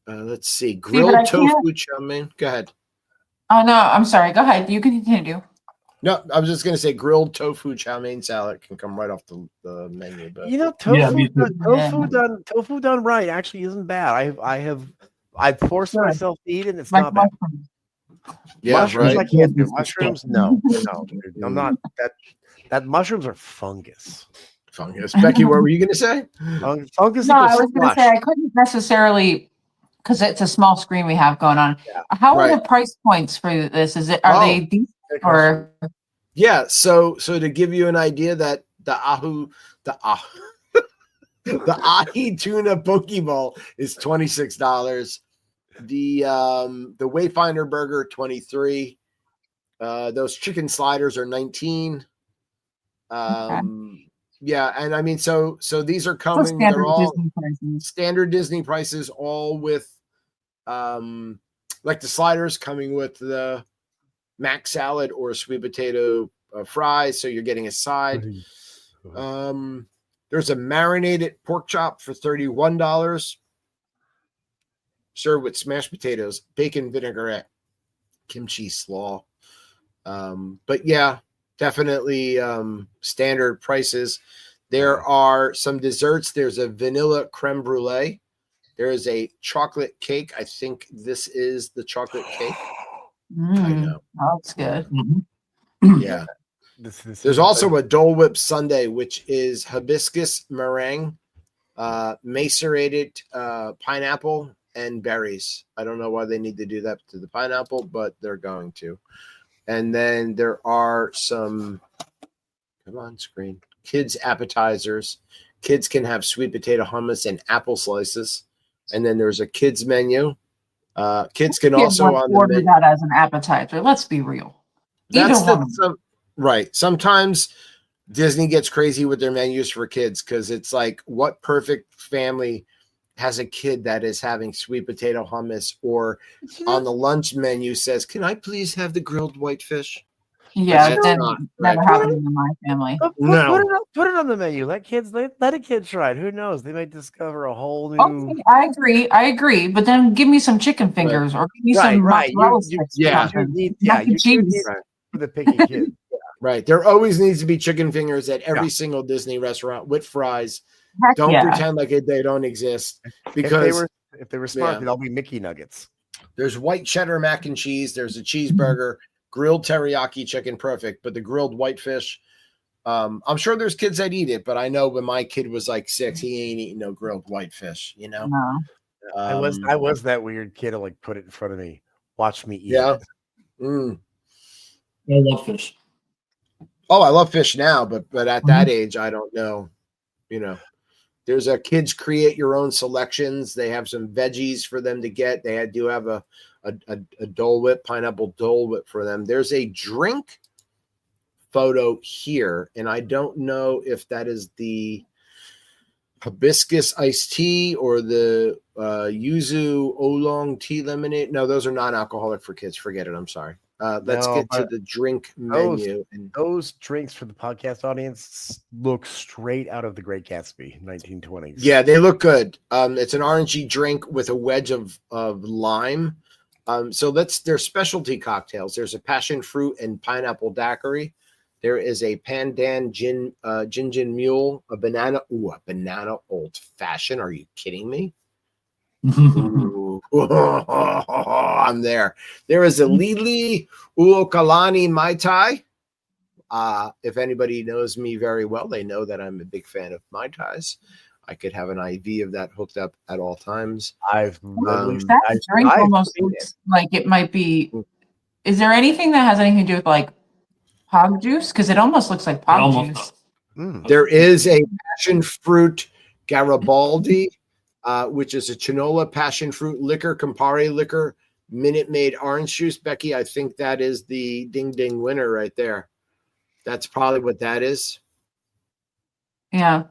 Let's see. Grilled tofu chow mein. Go ahead. Oh, no, I'm sorry. Go ahead. You can continue. No, I was just going to say grilled tofu chow mein salad can come right off the menu. But tofu done right actually isn't bad. I've forced myself to eat it, and it's not bad. Mushrooms, I can't do. Mushrooms, no. I'm not that. Mushrooms are fungus. Becky, what were you going to say? Fungus. No, I was going to say I couldn't necessarily, because it's a small screen we have going on. How are the price points for this? Are they decent or? Yeah, so to give you an idea, that the ahi tuna pokeball is $26. The Wayfinder burger $23. Those chicken sliders are $19. Yeah, and I mean, so these are coming. They're all standard Disney prices, all with like the sliders coming with the mac salad or sweet potato fries, so you're getting a side. There's a marinated pork chop for $31, served with smashed potatoes, bacon vinaigrette, kimchi slaw. But yeah, definitely standard prices. There are some desserts. There's a vanilla creme brulee. There is a chocolate cake. I think this is the chocolate cake. I know. That's good. Yeah. There's also a Dole Whip sundae, which is hibiscus meringue, macerated pineapple, and berries. I don't know why they need to do that to the pineapple, but they're going to. And then there are some, come on screen, kids appetizers. Kids can have sweet potato hummus and apple slices. And then there's a kids menu. Kids can also order that as an appetizer. Let's be real. Right. Sometimes Disney gets crazy with their menus for kids because it's like, what perfect family has a kid that is having sweet potato hummus, or on the lunch menu says, "Can I please have the grilled whitefish?" Yeah, that never happened in my family. Put it on the menu. Let a kid try it. Who knows? They might discover a whole new. Okay, I agree. But then give me some chicken fingers or give me some mozzarella sticks. You for the picky kids. Right. There always needs to be chicken fingers at every single Disney restaurant with fries. Heck Don't yeah. pretend like they don't exist, because if they were smart, they'd all be Mickey nuggets. There's white cheddar mac and cheese. There's a cheeseburger, grilled teriyaki chicken, perfect. But the grilled whitefish, I'm sure there's kids that eat it, but I know when my kid was like 6, he ain't eating no grilled whitefish. You know, No. I was that weird kid who like put it in front of me, watch me eat. Yeah. It. I love fish. Oh, I love fish now, but at that age, I don't know. You know, there's a kids create your own selections. They have some veggies for them to get. They do have a Dole Whip, pineapple Dole Whip for them. There's a drink photo here, and I don't know if that is the hibiscus iced tea or the yuzu oolong tea lemonade. No, those are non-alcoholic for kids. Forget it. I'm sorry. Let's get to the drink menu. Those drinks for the podcast audience look straight out of The Great Gatsby, 1920s. Yeah, they look good. It's an orangey drink with a wedge of lime. So they're specialty cocktails. There's a passion fruit and pineapple daiquiri. There is a pandan gin mule, a banana old fashioned. Are you kidding me? Ooh. I'm there. There is a Lili Uokalani Mai Tai. If anybody knows me very well, they know that I'm a big fan of Mai Tais. I could have an IV of that hooked up at all times. That drink almost looks like it might be. Is there anything that has anything to do with like pog juice? Because it almost looks like pog juice. There is a passion fruit Garibaldi, which is a Chinola passion fruit liquor, Campari liquor, Minute Maid orange juice. Becky, I think that is the ding ding winner right there. That's probably what that is. Yeah.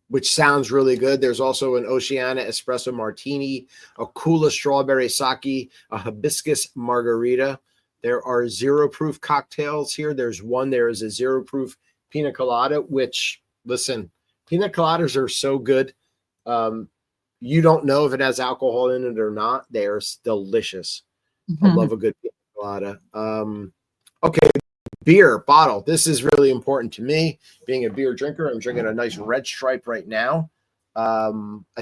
Which sounds really good. There's also an Oceana espresso martini, a Kula strawberry sake, a hibiscus margarita. There are 0 proof cocktails here. There is a 0 proof pina colada, which, listen, pina coladas are so good. You don't know if it has alcohol in it or not. They are delicious. I love a good pina colada. Okay. Beer bottle. This is really important to me. Being a beer drinker, I'm drinking a nice Red Stripe right now. I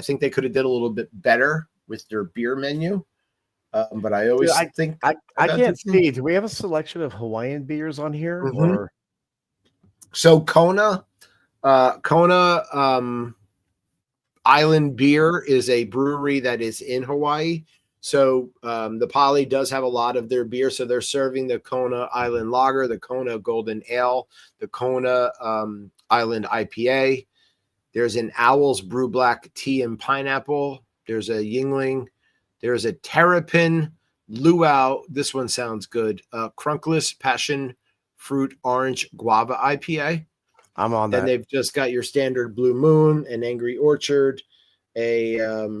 think they could have did a little bit better with their beer menu. But I always think I can't see. Do we have a selection of Hawaiian beers on here? Or so Kona Island Beer is a brewery that is in Hawaii. So the Poly does have a lot of their beer. So they're serving the Kona Island Lager, the Kona Golden Ale, the Kona Island IPA. There's an Owl's Brew Black Tea and Pineapple. There's a Yingling. There's a Terrapin Luau. This one sounds good. Crunkless Passion Fruit Orange Guava IPA. I'm on that. Then they've just got your standard Blue Moon and Angry Orchard, a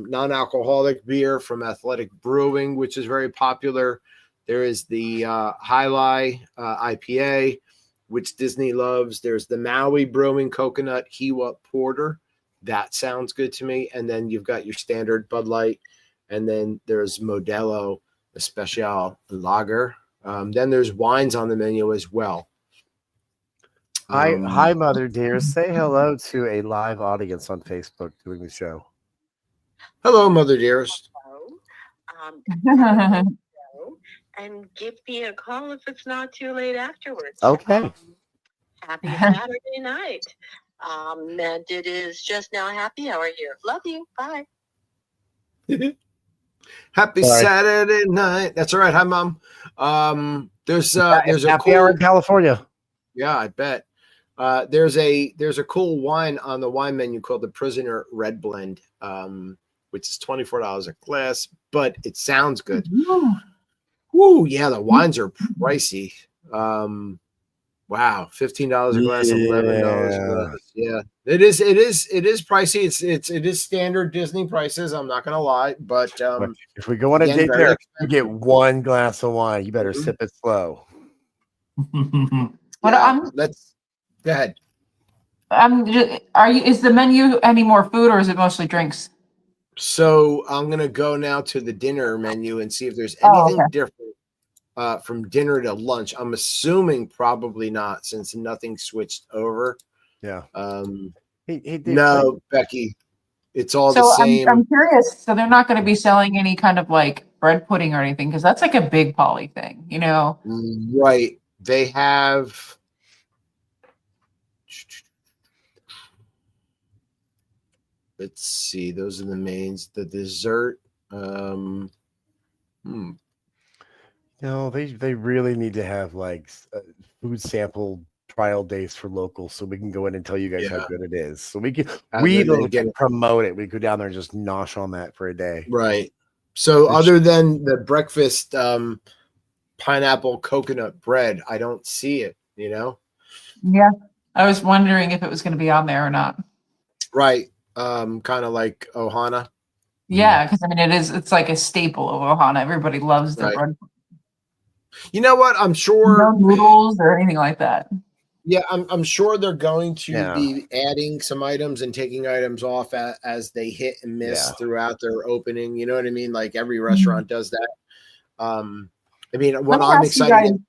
non-alcoholic beer from Athletic Brewing, which is very popular. There is the Highlight IPA, which Disney loves. There's the Maui Brewing Coconut Hiwa Porter. That sounds good to me. And then you've got your standard Bud Light. And then there's Modelo Especial Lager. Then there's wines on the menu as well. Hi, Mother Dear. Say hello to a live audience on Facebook doing the show. Hello, Mother Dearest. Hello. And give me a call if it's not too late afterwards. Okay. Happy Saturday night. And it is just now happy hour here. Love you. Bye. Happy Saturday night. That's all right. Hi, Mom. There's a happy hour in California. Yeah, I bet. There's a cool wine on the wine menu called the Prisoner Red Blend, which is $24 a glass, but it sounds good. Woo, yeah, the wines are pricey. Wow, $15 a glass, $11 a glass. Yeah, it is pricey. It is standard Disney prices. I'm not gonna lie, but if we go on a date there, you get one glass of wine. You better sip it slow. Let's go ahead. Is the menu any more food or is it mostly drinks? So I'm gonna go now to the dinner menu and see if there's anything different from dinner to lunch. I'm assuming probably not, since nothing switched over. Yeah. Hey, no, Becky, it's all the So same. I'm curious. So they're not going to be selling any kind of like bread pudding or anything, because that's like a big Poly thing, you know? Right. They have. Let's see. Those are the mains. The dessert. No, they really need to have like food sample trial days for locals, so we can go in and tell you guys how good it is. So we can promote it. We go down there and just nosh on that for a day. Right. So other than the breakfast pineapple coconut bread, I don't see it, you know? Yeah. I was wondering if it was going to be on there or not. Right. Kind of like Ohana. Yeah, because I mean it's like a staple of Ohana. Everybody loves the bread. You know what? I'm sure no noodles or anything like that. Yeah, I'm sure they're going to be adding some items and taking items off as they hit and miss throughout their opening. You know what I mean? Like every restaurant does that. I mean, what I'm excited.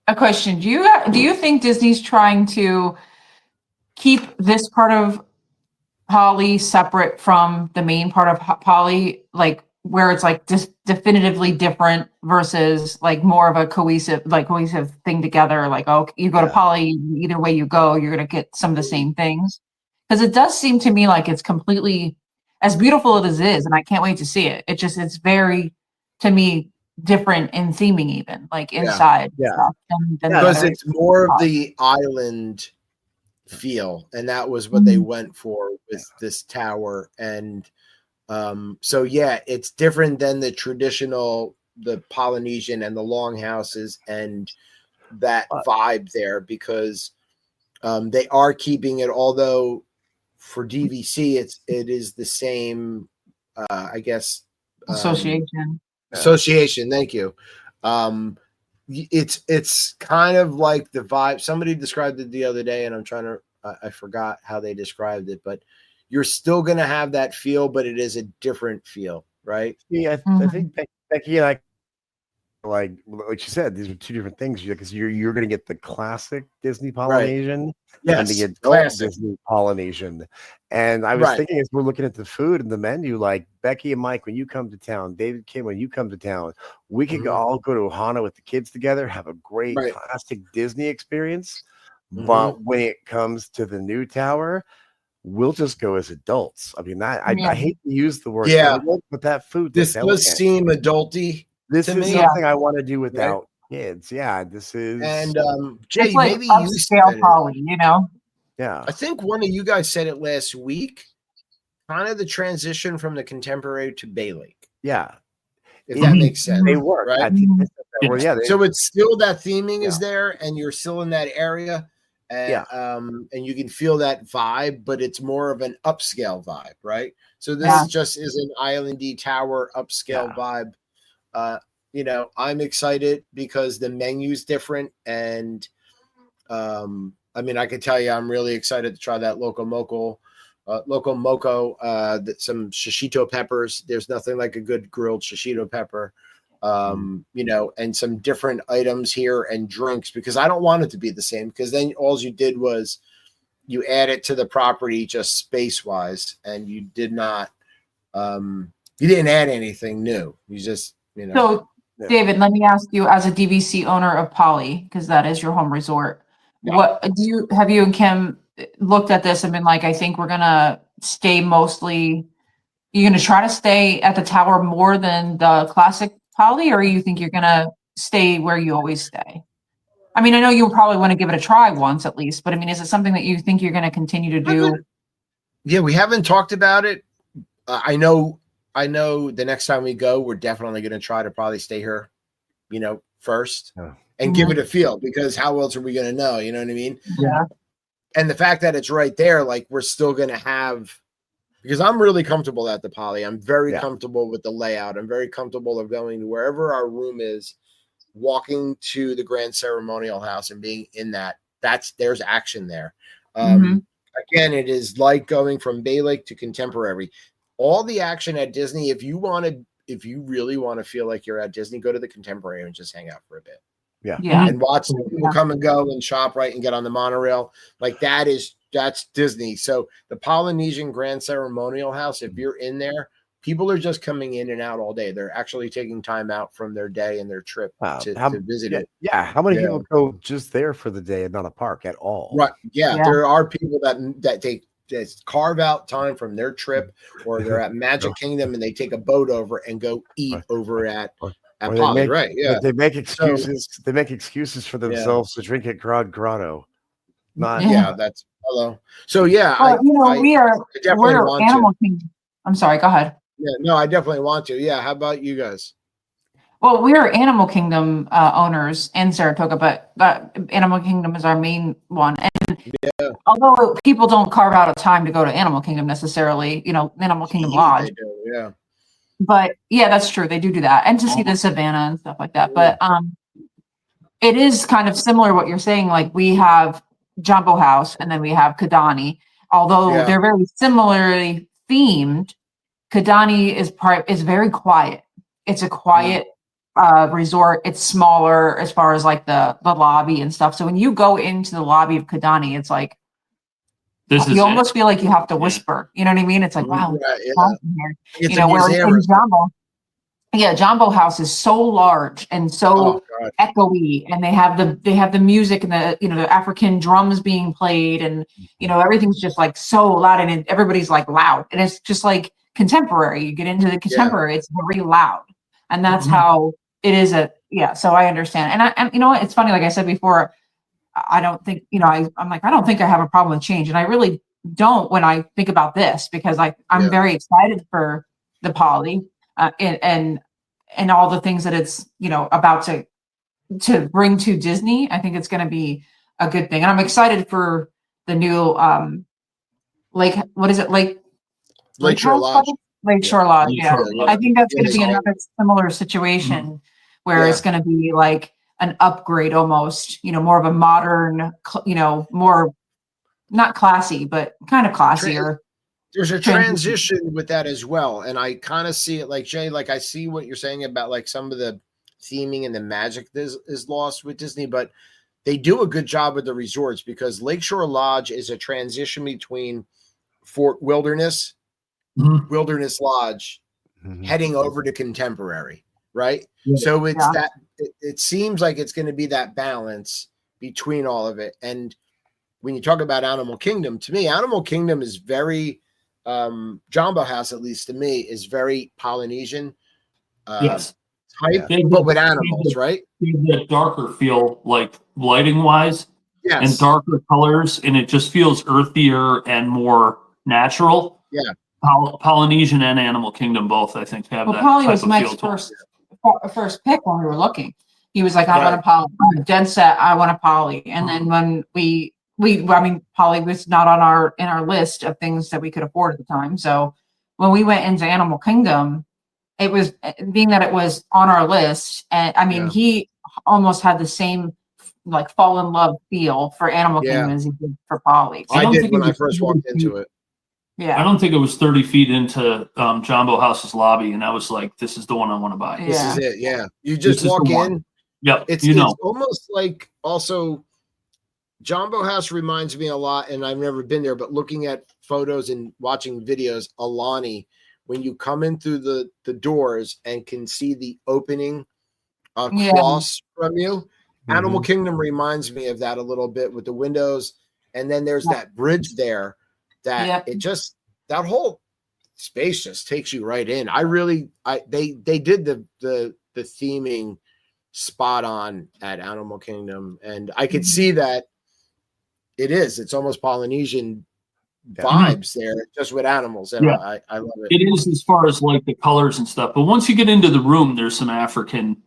A question: Do you think Disney's trying to keep this part of Poly separate from the main part of Poly, like where it's like just definitively different versus like more of a cohesive thing together? Like, oh, you go to Poly, either way you go, you're going to get some of the same things. Because it does seem to me like it's completely, as beautiful as it is, and I can't wait to see it. It's very, to me, different in theming, even like inside. Because it's more of the island feel, and that was what they went for with this tower. And so it's different than the traditional, the Polynesian and the longhouses and that vibe there, because they are keeping it, although for DVC it is the same I guess association. Thank you. It's kind of like the vibe. Somebody described it the other day, and I forgot how they described it, but you're still going to have that feel, but it is a different feel, right? Yeah, I think Becky and I, like you said, these are two different things, because you're going to get the classic Disney Polynesian and the adult Disney Polynesian. And I was thinking, as we're looking at the food and the menu, like Becky and Mike, when you come to town, David, Kim, when you come to town, we could all go to Ohana with the kids together, have a great classic Disney experience. But when it comes to the new tower, we'll just go as adults. I mean, I hate to use the word adult, but that food, this does seem adulty. This is something I want to do without kids. Yeah, this is. And Jay, like maybe you said Poly, you know? Yeah. I think one of you guys said it last week. Kind of the transition from the Contemporary to Bay Lake. Yeah. If that makes sense. They work, right? So it's still that theming is there, and you're still in that area. And you can feel that vibe, but it's more of an upscale vibe, right? So this just is an islandy tower upscale vibe. I'm excited because the menu's different, and I mean, I can tell you, I'm really excited to try that loco moco, some shishito peppers. There's nothing like a good grilled shishito pepper. And some different items here and drinks, because I don't want it to be the same, because then all you did was you add it to the property just space wise, and you did not, you didn't add anything new. You just, So David, let me ask you, as a DVC owner of Poly, because that is your home resort, have you and Kim looked at this and been like, I think we're going to stay mostly, you're going to try to stay at the tower more than the classic Poly, or you think you're going to stay where you always stay? I mean, I know you'll probably want to give it a try once at least, but I mean, is it something that you think you're going to continue to do? Yeah, we haven't talked about it. I know the next time we go, we're definitely going to try to probably stay here, first and give it a feel, because how else are we going to know? You know what I mean? Yeah. And the fact that it's right there, like we're still going to have, because I'm really comfortable at the Poly. I'm very comfortable with the layout. I'm very comfortable of going to wherever our room is, walking to the Grand Ceremonial House and being in that. There's action there. Again, it is like going from Bay Lake to Contemporary. All the action at Disney, if you want to if you really want to feel like you're at Disney, go to the Contemporary and just hang out for a bit. Yeah. And watch people come and go and shop, right, and get on the monorail. Like that's Disney. So the Polynesian Grand Ceremonial House, if you're in there, people are just coming in and out all day. They're actually taking time out from their day and their trip to visit it. Yeah. How many people go just there for the day and not a park at all? Right. Yeah. There are people that carve out time from their trip, or they're at Magic Kingdom and they take a boat over and go eat over at Poly, right? Yeah. They make excuses. They make excuses for themselves to drink at Grotto. That's hello. So yeah, we're Animal Kingdom. I'm sorry. Go ahead. Yeah, no, I definitely want to. Yeah, how about you guys? Well, we're Animal Kingdom owners in Saratoga, but Animal Kingdom is our main one. And although people don't carve out a time to go to Animal Kingdom necessarily, Animal Kingdom Lodge. They do, yeah. But yeah, that's true. They do that, and to see the savannah and stuff like that. But it is kind of similar what you're saying. Like we have Jumbo House, and then we have Kidani. Although they're very similarly themed, Kidani is very quiet. It's a quiet resort. It's smaller as far as like the lobby and stuff. So when you go into the lobby of Kidani, it's like you almost feel like you have to whisper. You know what I mean? It's like, wow, it's where in Jumbo House is so large and so echoey, and they have the music and the African drums being played, and everything's just like so loud, and everybody's like loud, and it's just like contemporary. You get into the contemporary, it's very loud, and that's how it is. So I understand, and you know what? It's funny. Like I said before, I don't think I'm like I don't think I have a problem with change, and I really don't when I think about this, because I'm very excited for the Poly. And all the things that it's about to bring to Disney. I think it's going to be a good thing, and I'm excited for the new Lakeshore Lodge. Lakeshore Lodge. Yeah, I think that's going to be another similar situation where it's going to be like an upgrade almost. More of a modern, more not classy, but kind of classier. There's a transition with that as well. And I kind of see it like Jay, like I see what you're saying about like some of the theming and the magic that is lost with Disney, but they do a good job with the resorts, because Lakeshore Lodge is a transition between Fort Wilderness, Wilderness Lodge, heading over to Contemporary, right? Yeah. So it's it seems like it's going to be that balance between all of it. And when you talk about Animal Kingdom, to me, Animal Kingdom is very Jumbo House, at least to me, is very Polynesian type, but with animals, right? The darker feel, like lighting wise, and darker colors, and it just feels earthier and more natural. Yeah, Polynesian and Animal Kingdom both, I think, have that. Poly was Mike's first pick when we were looking. He was like, "I want a Poly." Dead set, I want a Poly. And then when Poly was not in our list of things that we could afford at the time. So when we went into Animal Kingdom, it was being that it was on our list. And he almost had the same like fall in love feel for Animal Kingdom as he did for Poly. So I did when I first walked into it. Yeah. I don't think it was 30 feet into Jumbo House's lobby, and I was like, this is the one I want to buy. This is it. Yeah. You just walk in. Yep. It's almost like also Jumbo House reminds me a lot, and I've never been there, but looking at photos and watching videos, Aulani, when you come in through the doors and can see the opening across from you. Animal Kingdom reminds me of that a little bit with the windows. And then there's that bridge there that that whole space just takes you right in. They did the theming spot on at Animal Kingdom. And I could see that it's almost Polynesian vibes there, just with animals. And I love it. It is, as far as like the colors and stuff. But once you get into the room, there's some African,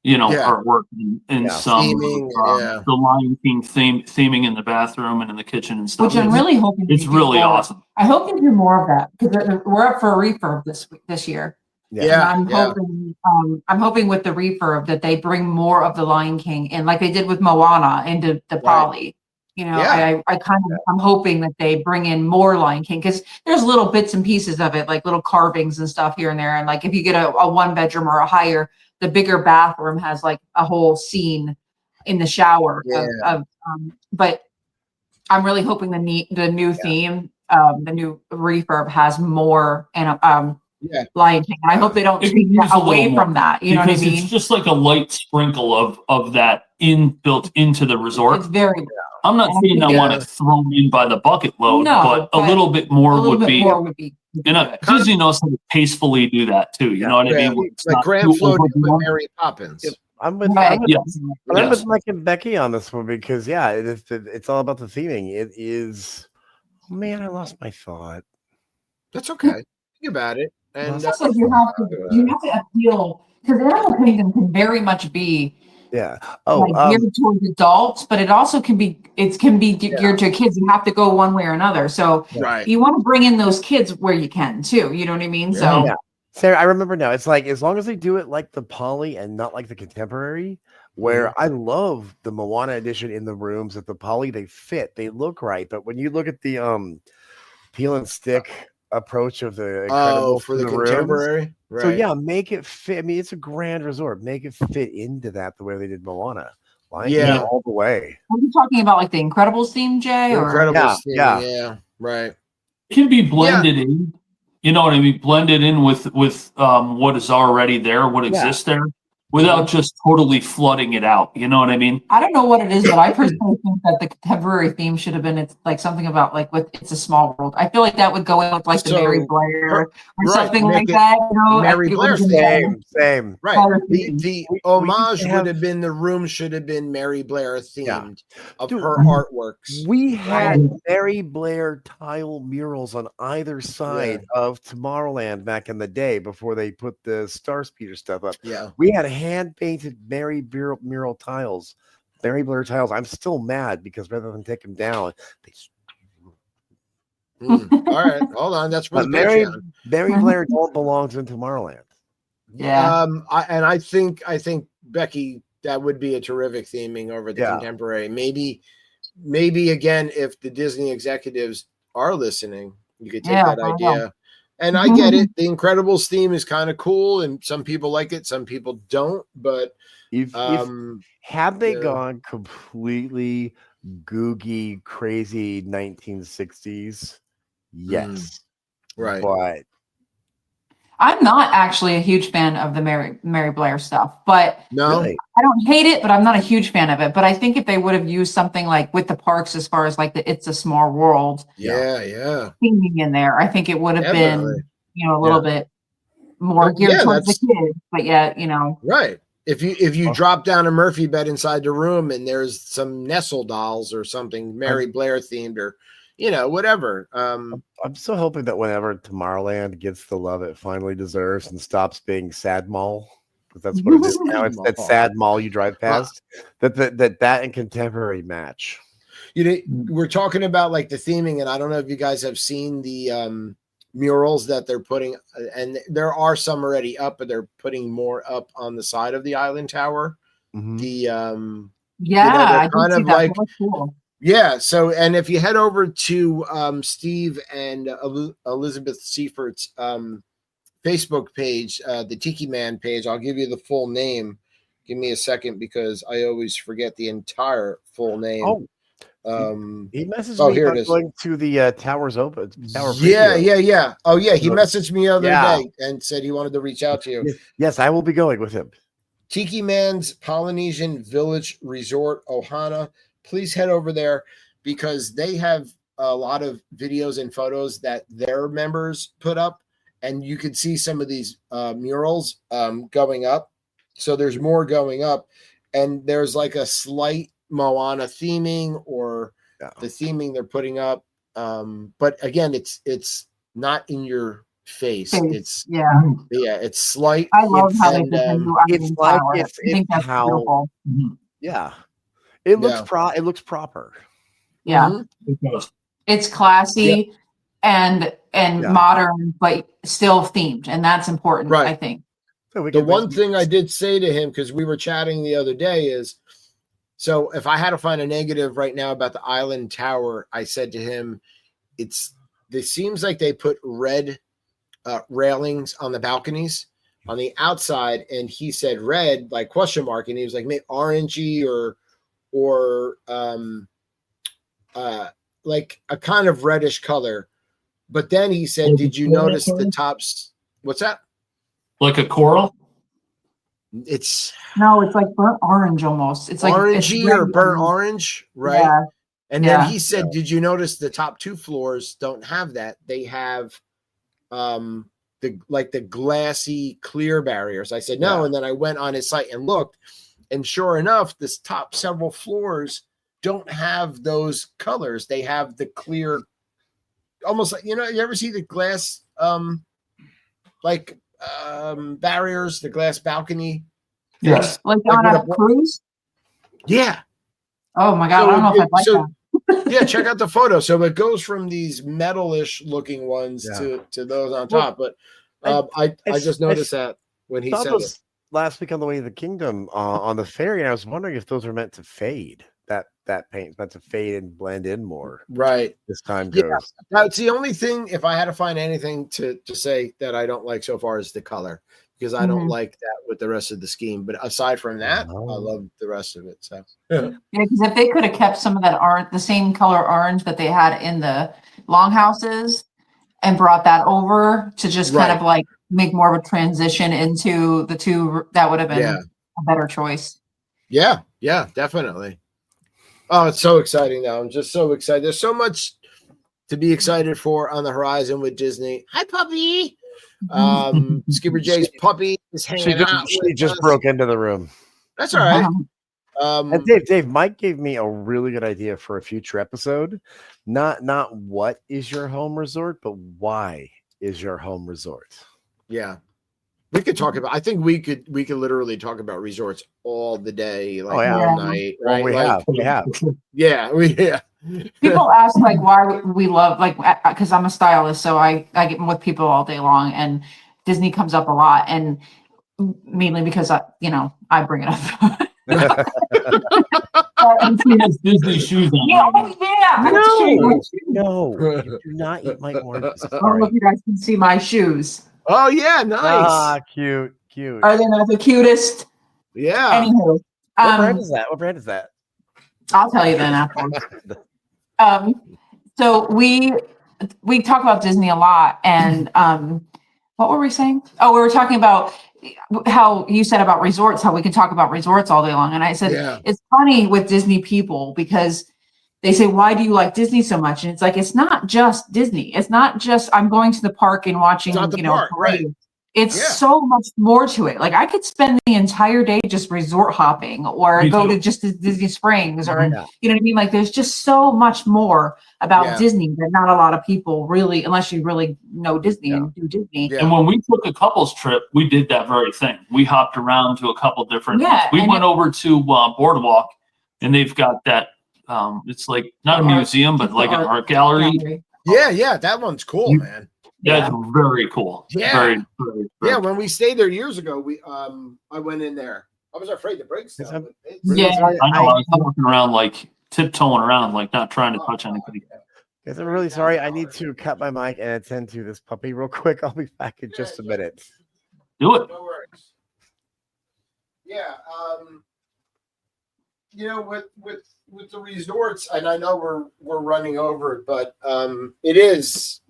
artwork and some theming, the Lion King theming in the bathroom and in the kitchen and stuff. Which I'm really hoping it's really awesome. I hope they do more of that, because we're up for a refurb this year. I'm hoping with the refurb that they bring more of the Lion King in, like they did with Moana into the Poly. I kind of, I'm hoping that they bring in more Lion King, because there's little bits and pieces of it, like little carvings and stuff here and there. And like, if you get a 1-bedroom or a higher, the bigger bathroom has like a whole scene in the shower but I'm really hoping the new theme, the new refurb has more and Lion King. And I hope they don't take away from that. You know what I mean? It's just like a light sprinkle of that built into the resort. It's very. I'm not saying I want it thrown in by the bucket load, but a little bit more would be. Disney knows how to tastefully do that too. You know what I mean? Like Grand Float with Mary Poppins. I'm with Mike and Becky on this one, because it's all about the theming. It is. Oh man, I lost my thought. That's okay. Think about it. And you have to appeal, because Animal Kingdom can very much be geared towards adults, but it also can be geared to kids. You have to go one way or another. So you want to bring in those kids where you can too. You know what I mean? So. Sarah, I remember now. It's like, as long as they do it like the Poly and not like the Contemporary, where I love the Moana edition in the rooms at the Poly, they fit, they look right. But when you look at the peel and stick approach of the for the Contemporary, rooms, so make it fit. I mean, it's a grand resort. Make it fit into that the way they did Moana. All the way. Are you talking about like the Incredibles theme, Jay? Incredibles theme, right. It can be blended in. You know what I mean? Blended in with what is already there, what exists there, without just totally flooding it out. You know what I mean? I don't know what it is, but I personally think that the Contemporary theme should have been like something about like It's a Small World. I feel like that would go in with like the Mary Blair or something like that. You know, Mary Blair same. Right. The homage would have been, the room should have been Mary Blair themed of her artworks. We had Mary Blair tile murals on either side of Tomorrowland back in the day before they put the Star Speeder stuff up. Yeah. We had hand-painted Mary mural tiles, Mary Blair tiles. I'm still mad because rather than take them down, they. All right, hold on. That's what Mary Blair don't belong in Tomorrowland. Yeah. I think Becky, that would be a terrific theming over the Contemporary. Maybe again, if the Disney executives are listening, you could take that idea. And I get it. The Incredibles theme is kind of cool, and some people like it, some people don't. But had they gone completely googie, crazy 1960s, yes, right. But I'm not actually a huge fan of the Mary Blair stuff, but I don't hate it, but I'm not a huge fan of it. But I think if they would have used something like with the parks, as far as like the It's a Small World, theming in there, I think it would have been, a little bit more geared towards the kids. But right. If you drop down a Murphy bed inside the room and there's some Nestle dolls or something Mary Blair themed, or whatever. I'm still hoping that whenever Tomorrowland gets the love it finally deserves and stops being Sad Mall, because that's what it is now. It's that Sad Mall you drive past. That and Contemporary match. We're talking about like the theming, and I don't know if you guys have seen the murals that they're putting, and there are some already up, but they're putting more up on the side of the Island Tower. The I kind of like. Cool. Yeah. So, and if you head over to Steve and Elizabeth Seifert's Facebook page, the Tiki Man page, I'll give you the full name. Give me a second because I always forget the entire full name. He messaged me about going to the Towers Open. Yeah. Oh, yeah. He messaged me the other day and said he wanted to reach out to you. Yes, I will be going with him. Tiki Man's Polynesian Village Resort, Ohana. Please head over there because they have a lot of videos and photos that their members put up, and you can see some of these murals going up. So there's more going up, and there's like a slight Moana theming or the theming they're putting up. But again, it's not in your face. It's it's slight. I love how they it's like it's how beautiful. Yeah. It looks it looks proper. Yeah. It's classy and modern, but still themed, and that's important, I think. So the one thing I did say to him, because we were chatting the other day, is So if I had to find a negative right now about the Island Tower, I said to him, it seems like they put red railings on the balconies on the outside, and he said red, like question mark, and he was like maybe orangey or like a kind of reddish color. But then he said, did you notice the tops? What's that? Like a coral? It's like burnt orange almost. It's like orangey or burnt orange, right? Yeah. And then he said, did you notice the top 2 floors don't have that? They have the glassy clear barriers. I said no, and then I went on his site and looked, and sure enough, this top several floors don't have those colors. They have the clear, almost like, you ever see the glass barriers, the glass balcony? Yes. Like on a cruise? Yeah. Oh my God, I don't know if I like that. Yeah, check out the photo. So it goes from these metalish looking ones to those on top. But I just noticed that when he said it last week on the way to the kingdom on the ferry, and I was wondering if those are meant to fade. That paint's meant to fade and blend in more. Right. This time goes. Yeah. That's the only thing, if I had to find anything to say that I don't like so far, is the color, because I don't like that with the rest of the scheme. But aside from that, I love the rest of it. So yeah, because if they could have kept some of that the same color orange that they had in the longhouses and brought that over to just kind of like make more of a transition into the two, that would have been a better choice. Yeah, definitely. Oh, it's so exciting now. I'm just so excited. There's so much to be excited for on the horizon with Disney. Hi, puppy. Skipper Jay's puppy is hanging out. She just broke into the room. That's all right. And Dave, Mike gave me a really good idea for a future episode. Not what is your home resort, but why is your home resort? Yeah. We could talk about, I think we could literally talk about resorts all the day, like all night. Right? Well, we have. Yeah. People ask like why we love, like, because I'm a stylist, so I get with people all day long, and Disney comes up a lot, and mainly because I bring it up. Disney shoes on. No, you do not eat my oranges. I don't know if you guys can see my shoes. Oh yeah, nice. Ah, cute. Are they not the cutest? Yeah. Anywho, what brand is that? I'll tell you then afterwards. So we talk about Disney a lot, and what were we saying? Oh, we were talking about how you said about resorts, how we can talk about resorts all day long. And I said, It's funny with Disney people, because they say, why do you like Disney so much? And it's like, it's not just Disney. It's not just I'm going to the park and watching, parade. Right. It's so much more to it. Like, I could spend the entire day just resort hopping, or go to just Disney Springs, or, you know what I mean? Like, there's just so much more about Disney that not a lot of people really, unless you really know Disney and do Disney. Yeah. And when we took a couples trip, we did that very thing. We hopped around to a couple different things. We went over to Boardwalk, and they've got that, it's like not a museum, but like an art gallery. Yeah, that one's cool, man. That's very cool. Yeah. Very, very yeah, when we stayed there years ago, I went in there. I was afraid to break stuff. I know. I was walking around, like tiptoeing around, like not trying to touch anybody. Guys, I'm really sorry. I need to cut my mic and attend to this puppy real quick. I'll be back in just a minute. Do it. No worries. Yeah. With the resorts, and I know we're running over, but it is.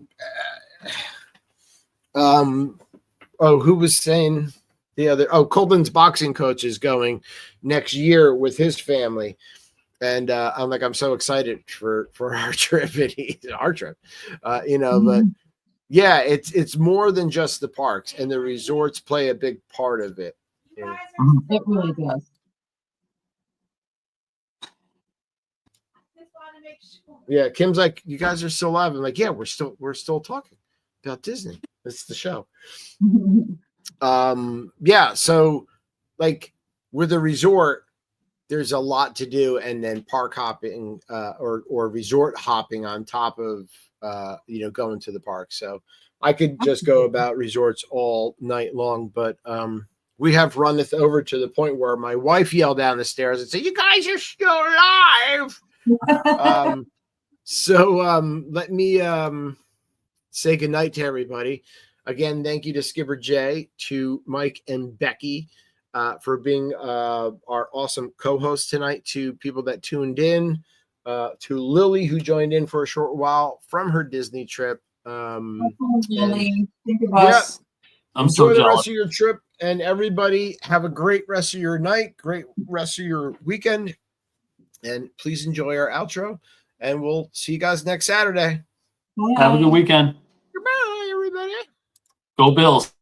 Who was saying the other? Oh, Colton's boxing coach is going next year with his family, and I'm so excited for our trip. Our trip, but yeah, it's more than just the parks, and the resorts play a big part of it. It really does. Yeah, Kim's like, you guys are still live. I'm like, yeah, we're still talking about Disney. That's the show. Yeah, so like with a resort, there's a lot to do, and then park hopping or resort hopping on top of going to the park. So I could just go about resorts all night long, but we have run this over to the point where my wife yelled down the stairs and said, "You guys are still alive." Let me say goodnight to everybody. Again, thank you to Skipper Jay, to Mike and Becky for being our awesome co-hosts tonight, to people that tuned in, to Lily, who joined in for a short while from her Disney trip. Lily, think of yeah, us. enjoy the rest of your trip, and everybody have a great rest of your night, great rest of your weekend, and please enjoy our outro, and we'll see you guys next Saturday. Have a good weekend. Goodbye, everybody. Go Bills.